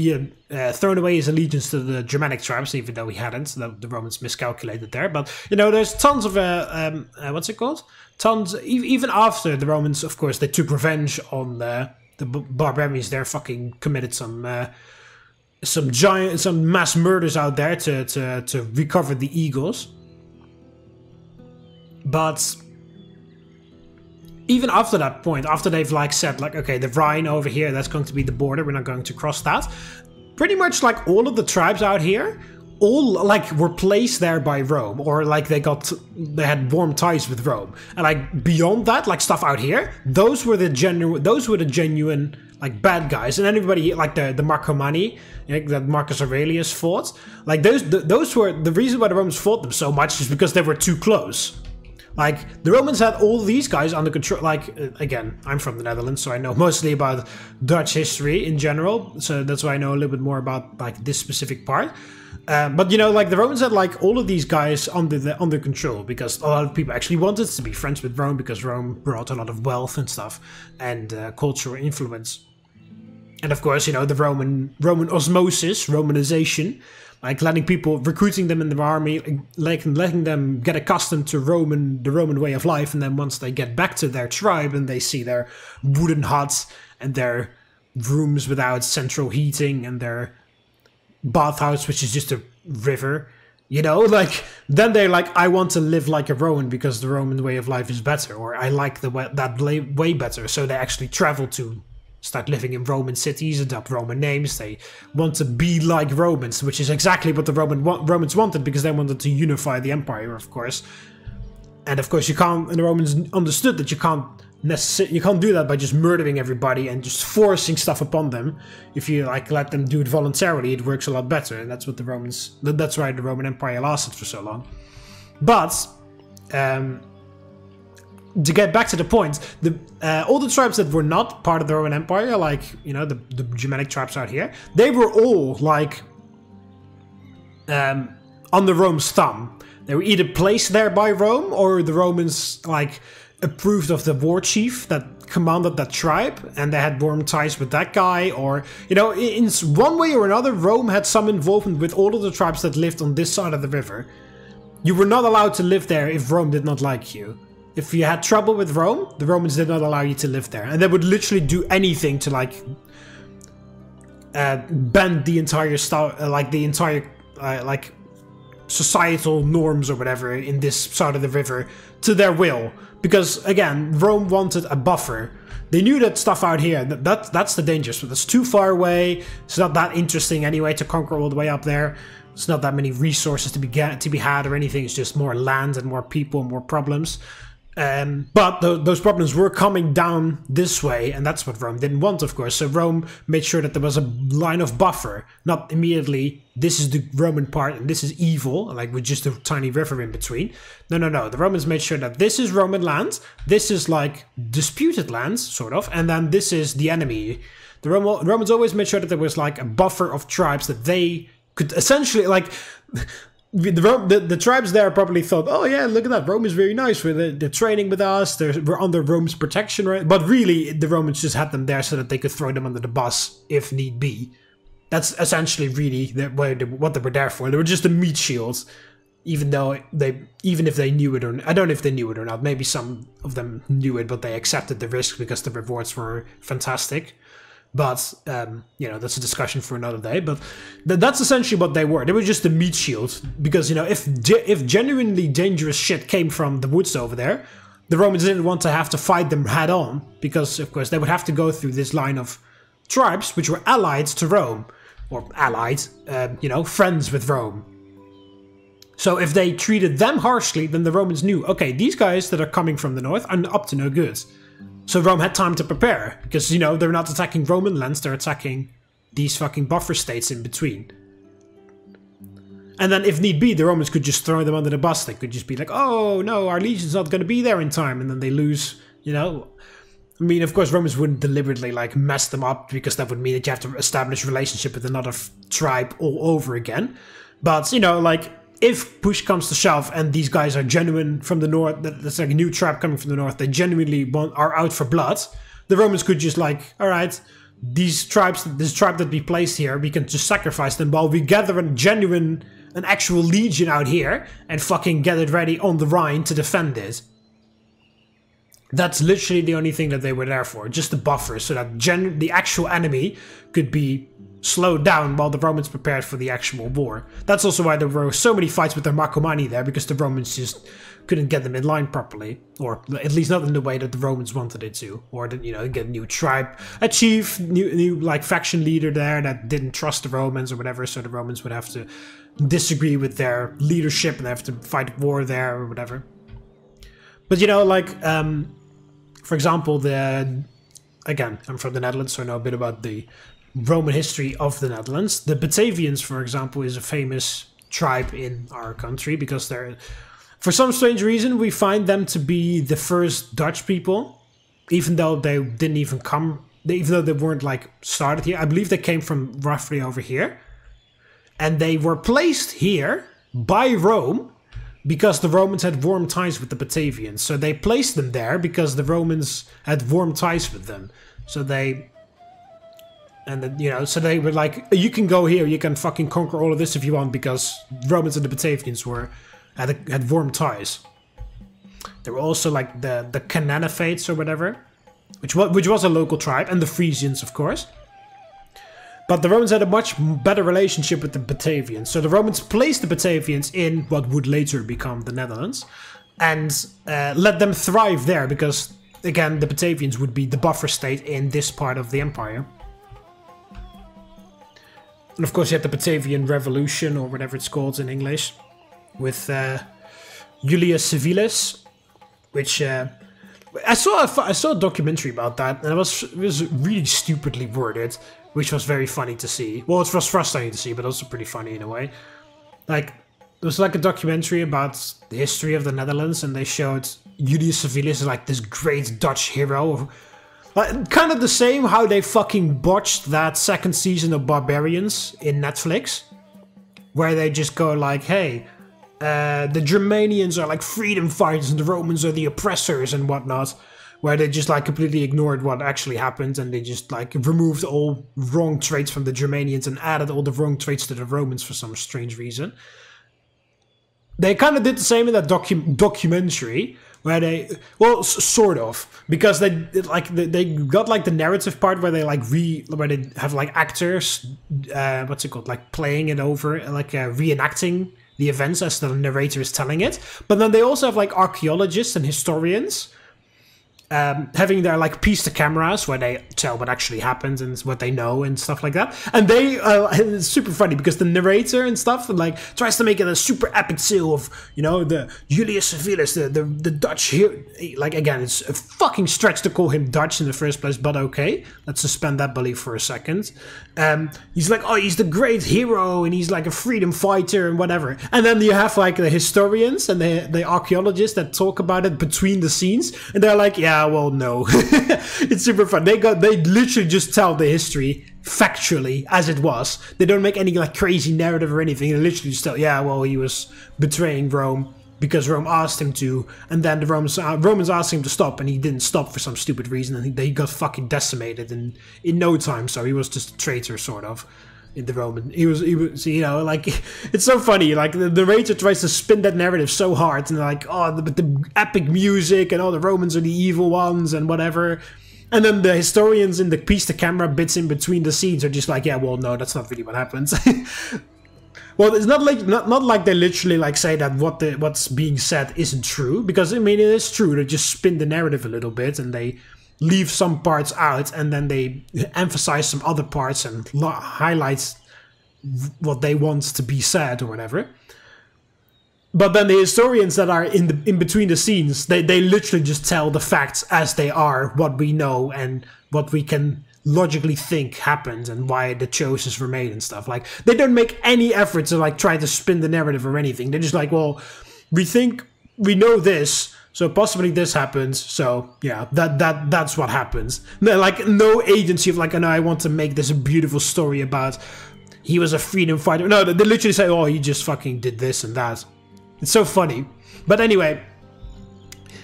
had thrown away his allegiance to the Germanic tribes, even though he hadn't. The Romans miscalculated there. But, you know, there's tons of, what's it called? Tons, even after the Romans, of course, they took revenge on the barbarians there, fucking committed some mass murders out there to recover the eagles. But even after that point, after they've, like, said, like, okay, the Rhine over here, that's going to be the border, we're not going to cross that. Pretty much, like, all of the tribes out here all like were placed there by Rome, or like they had warm ties with Rome, and like beyond that, like stuff out here, those were the genuine like bad guys, and everybody like the Marcomanni, that Marcus Aurelius fought, like those were the reason why the Romans fought them so much is because they were too close. Like, the Romans had all these guys under control. Like, again, I'm from the Netherlands, so I know mostly about Dutch history in general. So that's why I know a little bit more about, like, this specific part. But, you know, like, the Romans had, like, all of these guys under control. Because a lot of people actually wanted to be friends with Rome. Because Rome brought a lot of wealth and stuff. And cultural influence. And, of course, you know, the Roman osmosis, Romanization. Like recruiting them in the army, like letting them get accustomed to the Roman way of life, and then once they get back to their tribe and they see their wooden huts and their rooms without central heating and their bathhouse, which is just a river, you know, like then they're like, I want to live like a Roman because the Roman way of life is better, or I like that way better. So they actually travel to start living in Roman cities, adopt Roman names. They want to be like Romans, which is exactly what the Romans wanted, because they wanted to unify the empire, of course. And of course, and the Romans understood that you can't do that by just murdering everybody and just forcing stuff upon them. If you like let them do it voluntarily, it works a lot better, and that's what that's why the Roman Empire lasted for so long. But to get back to the point, all the tribes that were not part of the Roman Empire, like, you know, the Germanic tribes out here, they were all, like, under Rome's thumb. They were either placed there by Rome, or the Romans, like, approved of the war chief that commanded that tribe, and they had warm ties with that guy, or, you know, in one way or another, Rome had some involvement with all of the tribes that lived on this side of the river. You were not allowed to live there if Rome did not like you. If you had trouble with Rome, the Romans did not allow you to live there. And they would literally do anything to, like, bend the entire style, like, societal norms or whatever in this side of the river to their will. Because, again, Rome wanted a buffer. They knew that stuff out here, that's the danger. So that's too far away. It's not that interesting anyway to conquer all the way up there. It's not that many resources to be had or anything. It's just more land and more people and more problems. But those problems were coming down this way, and that's what Rome didn't want, of course. So Rome made sure that there was a line of buffer, not immediately, this is the Roman part and this is evil, like with just a tiny river in between. No. The Romans made sure that this is Roman land, this is like disputed lands, sort of, and then this is the enemy. The Romans always made sure that there was like a buffer of tribes that they could essentially, like... The tribes there probably thought, oh yeah, look at that, Rome is very nice, they're training with us, we're under Rome's protection, right? But really, the Romans just had them there so that they could throw them under the bus if need be. That's essentially really what they were there for. They were just a meat shield, even if they knew it or not. I don't know if they knew it or not. Maybe some of them knew it, but they accepted the risk because the rewards were fantastic. But, you know, that's a discussion for another day. But that's essentially what they were. They were just a meat shield. Because, you know, if genuinely dangerous shit came from the woods over there, the Romans didn't want to have to fight them head on. Because, of course, they would have to go through this line of tribes which were allied to Rome. Or allied, you know, friends with Rome. So if they treated them harshly, then the Romans knew, okay, these guys that are coming from the north are up to no good. So Rome had time to prepare, because, you know, they're not attacking Roman lands, they're attacking these fucking buffer states in between. And then, if need be, the Romans could just throw them under the bus. They could just be like, oh, no, our legion's not going to be there in time, and then they lose, you know. I mean, of course, Romans wouldn't deliberately, like, mess them up, because that would mean that you have to establish a relationship with another tribe all over again. But, you know, like... if push comes to shove and these guys are genuine from the north, that's like a new tribe coming from the north, they genuinely are out for blood, the Romans could just like, alright, this tribe that we placed here, we can just sacrifice them while we gather an actual legion out here and fucking get it ready on the Rhine to defend it. That's literally the only thing that they were there for, just the buffer, so that the actual enemy could be slowed down while the Romans prepared for the actual war. That's also why there were so many fights with the Marcomanni there, because the Romans just couldn't get them in line properly, or at least not in the way that the Romans wanted it to, or you know, get a new tribe, a chief, new like faction leader there that didn't trust the Romans or whatever, so the Romans would have to disagree with their leadership and have to fight war there or whatever. But you know, like for example, again, I'm from the Netherlands, so I know a bit about the Roman history of the Netherlands. The Batavians, for example, is a famous tribe in our country because they're, for some strange reason, we find them to be the first Dutch people, even though they didn't even come, even though they weren't like started here. I believe they came from roughly over here, and they were placed here by Rome because the Romans had warm ties with the Batavians. So they placed them there because the Romans had warm ties with them. So they, and then, you know, so they were like, you can go here, you can fucking conquer all of this if you want, because Romans and the Batavians had warm ties. There were also like the Canaanites or whatever, which was a local tribe, and the Frisians, of course. But the Romans had a much better relationship with the Batavians. So the Romans placed the Batavians in what would later become the Netherlands and let them thrive there because, again, the Batavians would be the buffer state in this part of the empire. And of course you had the Batavian Revolution, or whatever it's called in English, with Julius Civilis, which I saw a documentary about that, and it was really stupidly worded, which was very funny to see. Well, it was frustrating to see, but also pretty funny in a way. Like, there was like a documentary about the history of the Netherlands, and they showed Julius Civilis as like this great Dutch hero. Like, kind of the same how they fucking botched that second season of Barbarians in Netflix, where they just go like, hey, the Germanians are like freedom fighters and the Romans are the oppressors and whatnot, where they just like completely ignored what actually happened, and they just like removed all wrong traits from the Germanians and added all the wrong traits to the Romans for some strange reason. They kind of did the same in that documentary, where they, well, sort of, because they got like the narrative part where they like where they have like actors, what's it called, like playing it over, like reenacting the events as the narrator is telling it. But then they also have like archaeologists and historians having their like piece to cameras where they tell what actually happened and what they know and stuff like that. And they it's super funny because the narrator and stuff like tries to make it a super epic tale of, you know, the Julius Civilis, the Dutch hero. Like, again, it's a fucking stretch to call him Dutch in the first place, but okay, let's suspend that belief for a second. He's like, oh, he's the great hero and he's like a freedom fighter and whatever. And then you have like the historians and the archaeologists that talk about it between the scenes, and they're like, yeah, well, no. It's super fun. They literally just tell the history factually as it was. They don't make any like crazy narrative or anything. They literally just tell, yeah, well, he was betraying Rome because Rome asked him to, and then the Romans asked him to stop, and he didn't stop for some stupid reason, and he got fucking decimated in no time. So he was just a traitor, sort of. In the Roman, he was, you know, like, it's so funny, like, the narrator tries to spin that narrative so hard, and like, oh, the epic music, and all the Romans are the evil ones, and whatever, and then the historians in the piece to camera bits in between the scenes are just like, yeah, well, no, that's not really what happens. Well, it's not like they literally like say that what's being said isn't true, because I mean, it is true. They just spin the narrative a little bit, and they leave some parts out, and then they emphasize some other parts and highlight what they want to be said or whatever. But then the historians that are in between the scenes, they literally just tell the facts as they are, what we know and what we can logically think happened and why the choices were made and stuff. Like, they don't make any effort to like try to spin the narrative or anything. They're just like, well, we think we know this, so possibly this happens, so yeah, that's what happens. Like, no agency of like, oh no, I want to make this a beautiful story about he was a freedom fighter. No, they literally say, oh, he just fucking did this and that. It's so funny. But anyway,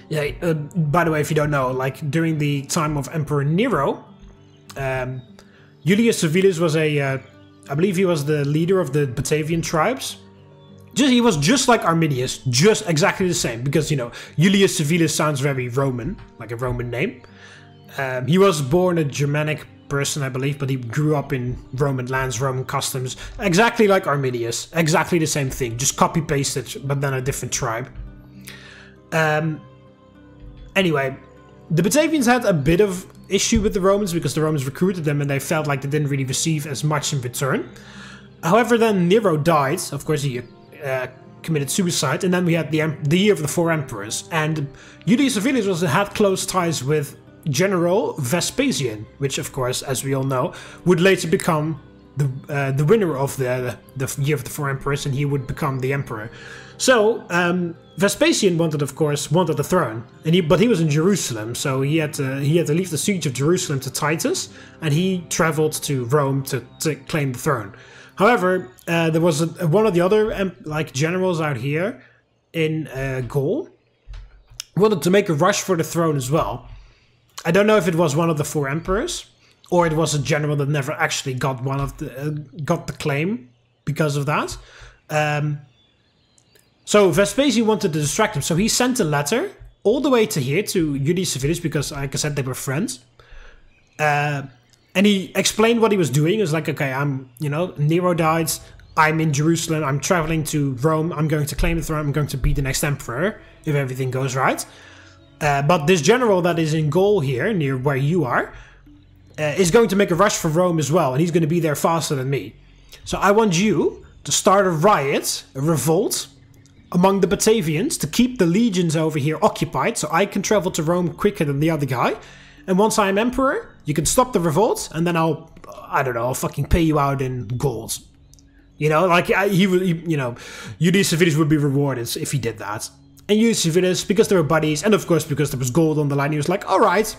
yeah, by the way, if you don't know, like, during the time of Emperor Nero, Julius Civilis was I believe he was the leader of the Batavian tribes. he was just like Arminius, just exactly the same. Because, you know, Julius Civilis sounds very Roman, like a Roman name. He was born a Germanic person, I believe, but he grew up in Roman lands, Roman customs, exactly like Arminius. Exactly the same thing, just copy-pasted, but then a different tribe. Anyway, the Batavians had a bit of issue with the Romans because the Romans recruited them and they felt like they didn't really receive as much in return. However, then Nero died. Of course, he committed suicide, and then we had the Year of the Four Emperors. And Julius Civilis had close ties with General Vespasian, which, of course, as we all know, would later become the winner of the Year of the Four Emperors, and he would become the emperor. So Vespasian wanted the throne, but he was in Jerusalem, so he had to leave the siege of Jerusalem to Titus, and he traveled to Rome to claim the throne. However, there was one of the other generals out here in Gaul wanted to make a rush for the throne as well. I don't know if it was one of the four emperors, or it was a general that never actually got got the claim because of that. So Vespasian wanted to distract him, so he sent a letter all the way to here to Julius Civilis because, like I said, they were friends. And he explained what he was doing. He was like, okay, Nero died, I'm in Jerusalem, I'm traveling to Rome, I'm going to claim the throne, I'm going to be the next emperor, if everything goes right. But this general that is in Gaul here, near where you are, is going to make a rush for Rome as well, and he's going to be there faster than me. So I want you to start a riot, a revolt, among the Batavians to keep the legions over here occupied, so I can travel to Rome quicker than the other guy. And once I am emperor, you can stop the revolt, and then I'll fucking pay you out in gold. You know, like Julius Civilis would be rewarded if he did that. And Julius Civilis, because they were buddies, and of course because there was gold on the line, he was like, all right,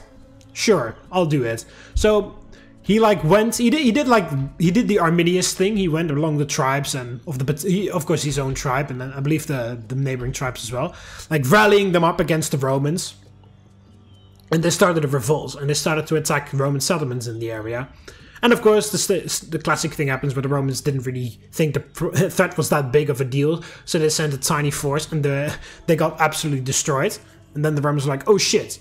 sure, I'll do it. So he went. He did the Arminius thing. He went along the tribes and of course his own tribe, and then I believe the neighboring tribes as well, like rallying them up against the Romans. And they started a revolt, and they started to attack Roman settlements in the area. And of course, the classic thing happens where the Romans didn't really think the threat was that big of a deal, so they sent a tiny force, and they got absolutely destroyed. And then the Romans were like, oh shit.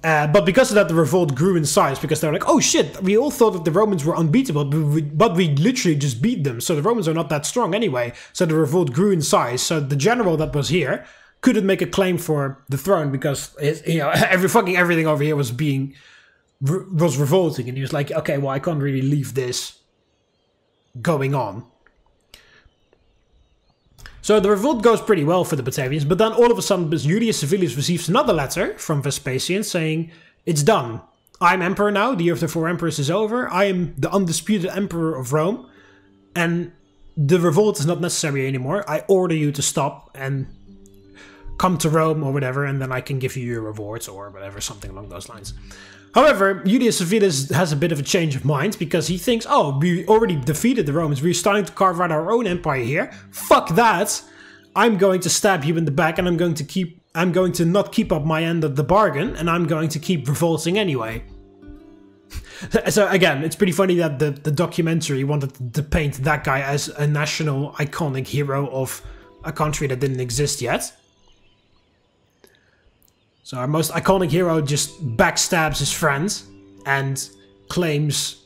But because of that, the revolt grew in size, because they were like, oh shit, we all thought that the Romans were unbeatable, but we literally just beat them, so the Romans are not that strong anyway. So the revolt grew in size, so the general that was here couldn't make a claim for the throne because everything over here was revolting, and he was like, okay, well, I can't really leave this going on. So the revolt goes pretty well for the Batavians, but then all of a sudden Julius Civilis receives another letter from Vespasian saying, it's done. I'm emperor now, the Year of the Four Emperors is over, I am the undisputed emperor of Rome, and the revolt is not necessary anymore. I order you to stop and come to Rome or whatever, and then I can give you your rewards or whatever, something along those lines. However, Julius Civilis has a bit of a change of mind because he thinks, oh, we already defeated the Romans, we're starting to carve out our own empire here. Fuck that! I'm going to stab you in the back, and I'm going to not keep up my end of the bargain, and I'm going to keep revolting anyway. So again, it's pretty funny that the documentary wanted to paint that guy as a national iconic hero of a country that didn't exist yet. So our most iconic hero just backstabs his friends and claims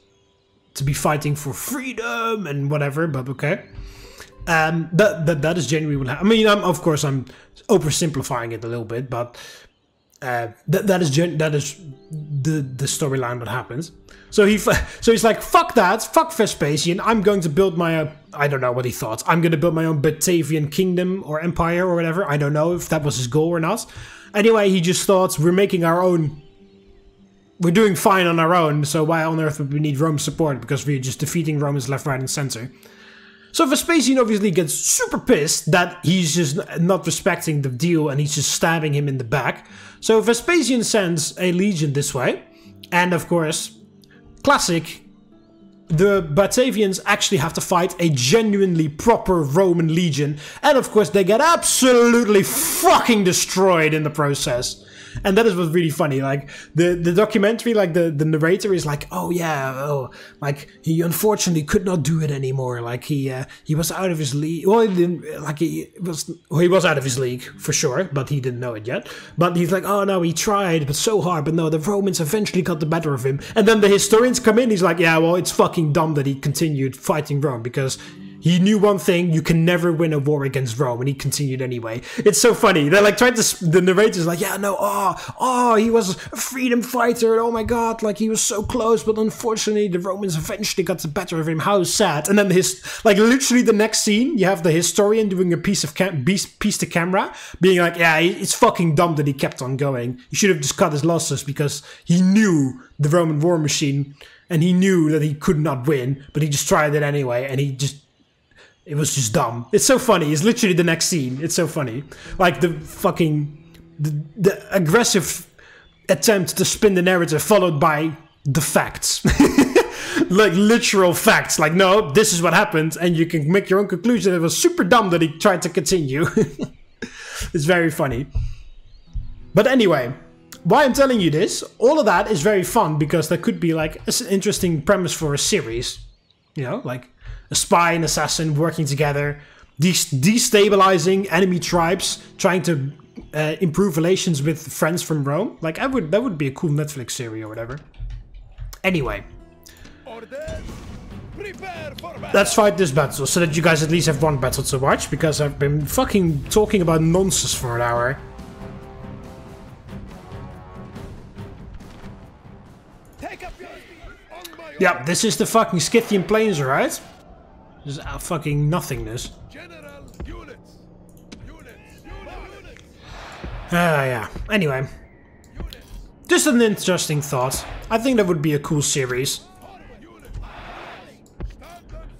to be fighting for freedom and whatever, but okay. That is genuinely what happened. I mean, of course, I'm oversimplifying it a little bit, but that is the storyline that happens. So he's like, fuck that, fuck Vespasian, I'm going to build my I don't know what he thought. I'm going to build my own Batavian kingdom or empire or whatever. I don't know if that was his goal or not. Anyway, he just thought, we're making our own, we're doing fine on our own, so why on earth would we need Rome's support? Because we're just defeating Romans left, right, and center. So Vespasian obviously gets super pissed that he's just not respecting the deal and he's just stabbing him in the back. So Vespasian sends a legion this way, and of course, classic, the Batavians actually have to fight a genuinely proper Roman legion, and of course they get absolutely fucking destroyed in the process. And that is what's really funny. Like the documentary, like the narrator is like, oh yeah, oh, like he unfortunately could not do it anymore. Like he was out of his league. Well, he didn't, like he was out of his league for sure, but he didn't know it yet. But he's like, oh no, he tried, but so hard. But no, the Romans eventually got the better of him. And then the historians come in. He's like, yeah, well, it's fucking dumb that he continued fighting Rome because he knew one thing: you can never win a war against Rome, and he continued anyway. It's so funny. They're like trying to. The narrator's like, yeah, no, he was a freedom fighter, and oh my god, like he was so close, but unfortunately, the Romans eventually got the better of him. How sad! And then like literally the next scene, you have the historian doing a piece to camera, being like, yeah, it's fucking dumb that he kept on going. He should have just cut his losses because he knew the Roman war machine, and he knew that he could not win, but he just tried it anyway, and it was just dumb. It's so funny. It's literally the next scene. It's so funny. Like the aggressive attempt to spin the narrative followed by the facts. Like literal facts. Like, no, this is what happened. And you can make your own conclusion. It was super dumb that he tried to continue. It's very funny. But anyway, why I'm telling you this, all of that is very fun because that could be like an interesting premise for a series. You know, like a spy and assassin working together, destabilizing enemy tribes, trying to improve relations with friends from Rome. Like that would be a cool Netflix series or whatever. Anyway, let's fight this battle so that you guys at least have one battle to watch, because I've been fucking talking about nonsense for an hour. Yeah, this is the fucking Scythian plains, right? This is fucking nothingness. Yeah. Anyway. Just an interesting thought. I think that would be a cool series.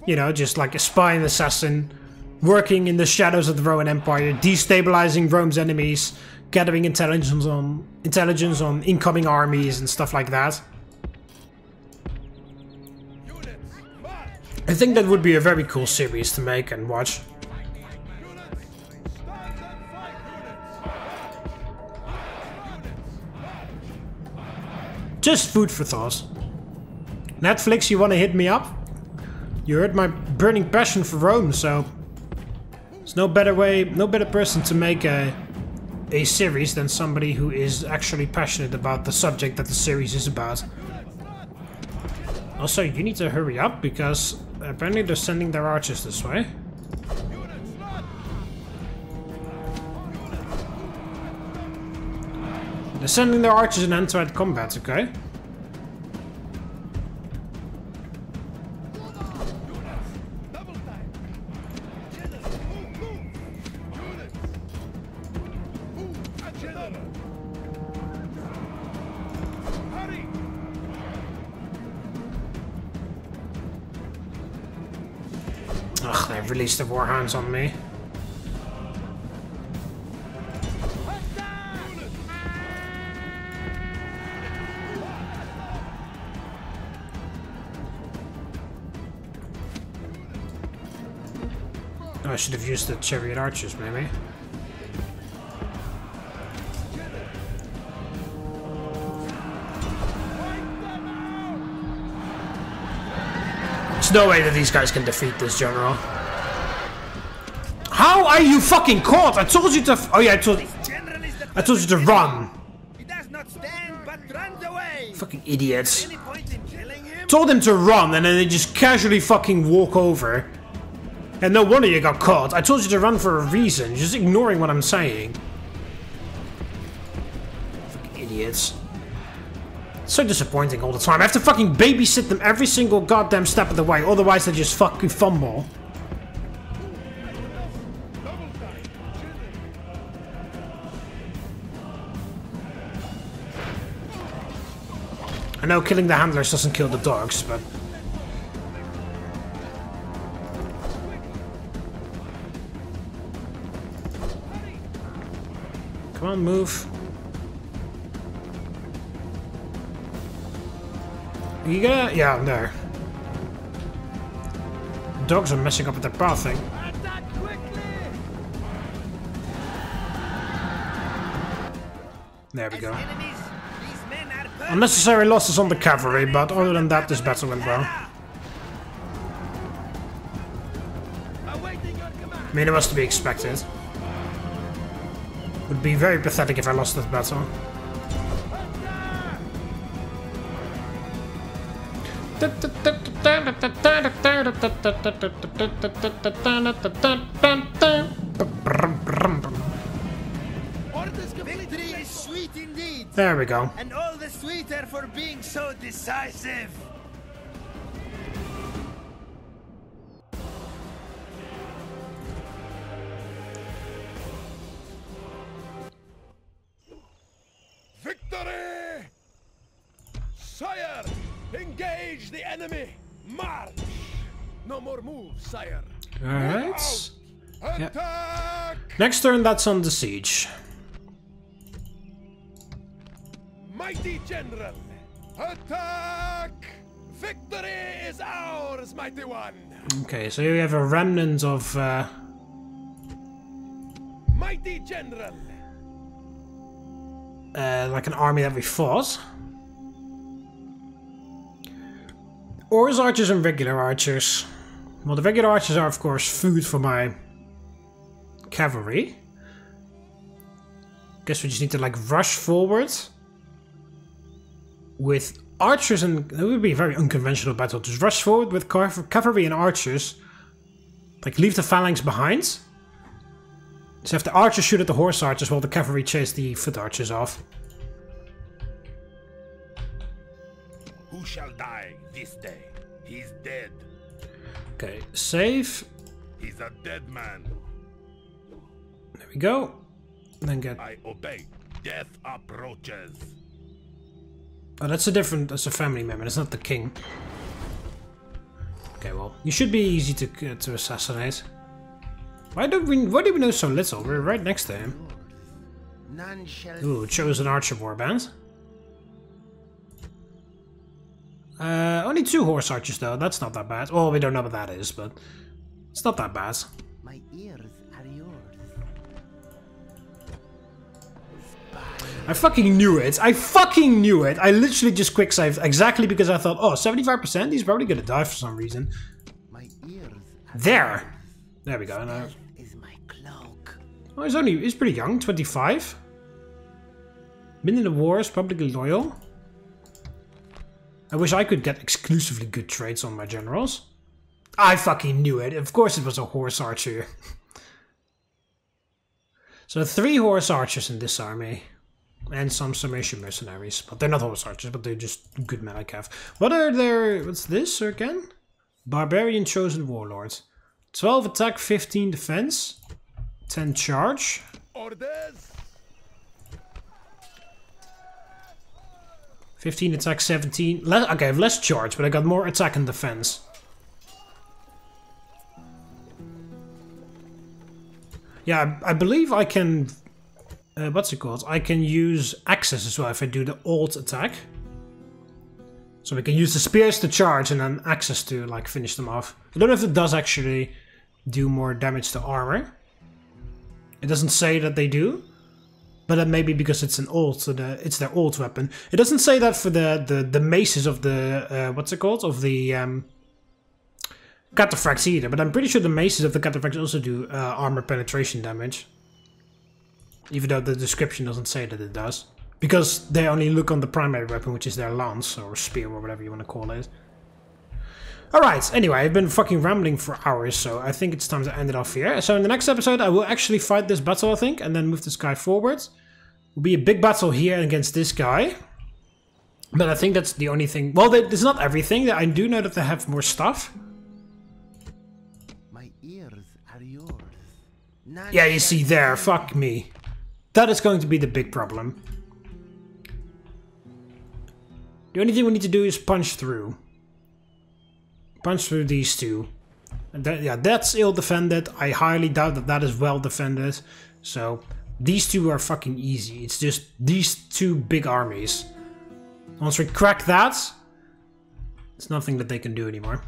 You know, just like a spy and assassin, working in the shadows of the Roman Empire, destabilizing Rome's enemies, gathering intelligence on incoming armies and stuff like that. I think that would be a very cool series to make and watch. Just food for thought. Netflix, you want to hit me up? You heard my burning passion for Rome, so there's no better person to make a series than somebody who is actually passionate about the subject that the series is about. Also, you need to hurry up because apparently they're sending their archers this way. They're sending their archers in hand-to-hand combat, okay? Ugh, they've released the warhounds on me. Oh, I should have used the chariot archers, maybe. There's no way that these guys can defeat this general. How are you fucking caught? I told you to. Oh yeah, I told you to run. He does not stand, but runs away. Fucking idiots. Any point in killing him? Told him to run, and then they just casually fucking walk over. And no wonder you got caught. I told you to run for a reason. You're just ignoring what I'm saying. Fucking idiots. So disappointing all the time. I have to fucking babysit them every single goddamn step of the way. Otherwise they just fucking fumble. I know killing the handlers doesn't kill the dogs, but... Come on, move. You gonna... Yeah, I'm there. Dogs are messing up with their pathing. There we As go. enemies, these men are perfect. Unnecessary losses on the cavalry, but other than that, this battle went well. Awaiting your command. I mean, it was to be expected. Would be very pathetic if I lost this battle. Victory is sweet indeed, There we go. and all the sweeter for being so decisive. Victory! Sire, engage the enemy. March! No more moves, sire. Alright. Attack! Next turn, that's on the siege. Mighty general, attack! Victory is ours, mighty one. Okay, so here we have a remnant of Mighty general. like an army that we fought. Ors archers and regular archers. Well, the regular archers are of course food for my cavalry. Guess we just need to like rush forward with archers, and it would be a very unconventional battle. Just rush forward with cavalry and archers. Like leave the phalanx behind. So if the archers shoot at the horse archers while the cavalry chase the foot archers off. Who shall die this day? He's dead. Okay, save. He's a dead man. There we go. Then get... I obey. Death approaches. Oh, that's a family member, that's not the king. Okay, well, you should be easy to assassinate. Why do we know so little? We're right next to him. None shall Ooh, chosen archer warband. Only 2 horse archers though, that's not that bad. Well, we don't know what that is, but it's not that bad. my ears are yours. I fucking knew it. I fucking knew it. I literally just quick saved exactly because I thought, oh, 75%? He's probably gonna die for some reason. My ears are There! There we go. No. is my cloak. Oh, he's pretty young, 25. Been in the wars, publicly loyal. I wish I could get exclusively good traits on my generals. I fucking knew it. Of course it was a horse archer. So 3 horse archers in this army. And some Sarmatian mercenaries. But they're not horse archers, but they're just good men I have. What are their... What's this again? Barbarian chosen warlord. 12 attack, 15 defense. 10 charge. Orders. 15 attack, 17. Okay, I have less charge, but I got more attack and defense. Yeah, I believe I can... what's it called? I can use access as well if I do the alt attack. So we can use the spears to charge and then access to like finish them off. I don't know if it does actually do more damage to armor. It doesn't say that they do. But that may be because it's an alt, so it's their alt weapon. It doesn't say that for the maces of the, what's it called? Of the cataphracts either. But I'm pretty sure the maces of the cataphracts also do armor penetration damage. Even though the description doesn't say that it does. Because they only look on the primary weapon, which is their lance, or spear, or whatever you want to call it. Alright, anyway, I've been fucking rambling for hours, so I think it's time to end it off here. So in the next episode, I will actually fight this battle, I think, and then move this guy forward. Will be a big battle here against this guy. But I think that's the only thing... Well, it's not everything. I do know that they have more stuff. My ears are yours. None Yeah, you shall see there, fuck me. That is going to be the big problem. The only thing we need to do is punch through. Punch through these 2. And yeah, that's ill defended. I highly doubt that that is well defended. So, these 2 are fucking easy. It's just these 2 big armies. Once we crack that, it's nothing that they can do anymore.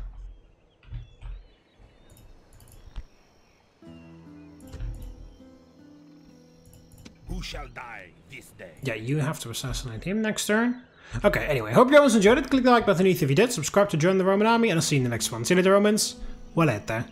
Who shall die this day. Yeah, you have to assassinate him next turn. Okay, anyway, hope you guys enjoyed it. Click the like button if you did, subscribe to join the Roman army, and I'll see you in the next one. See you later, Romans. Volete.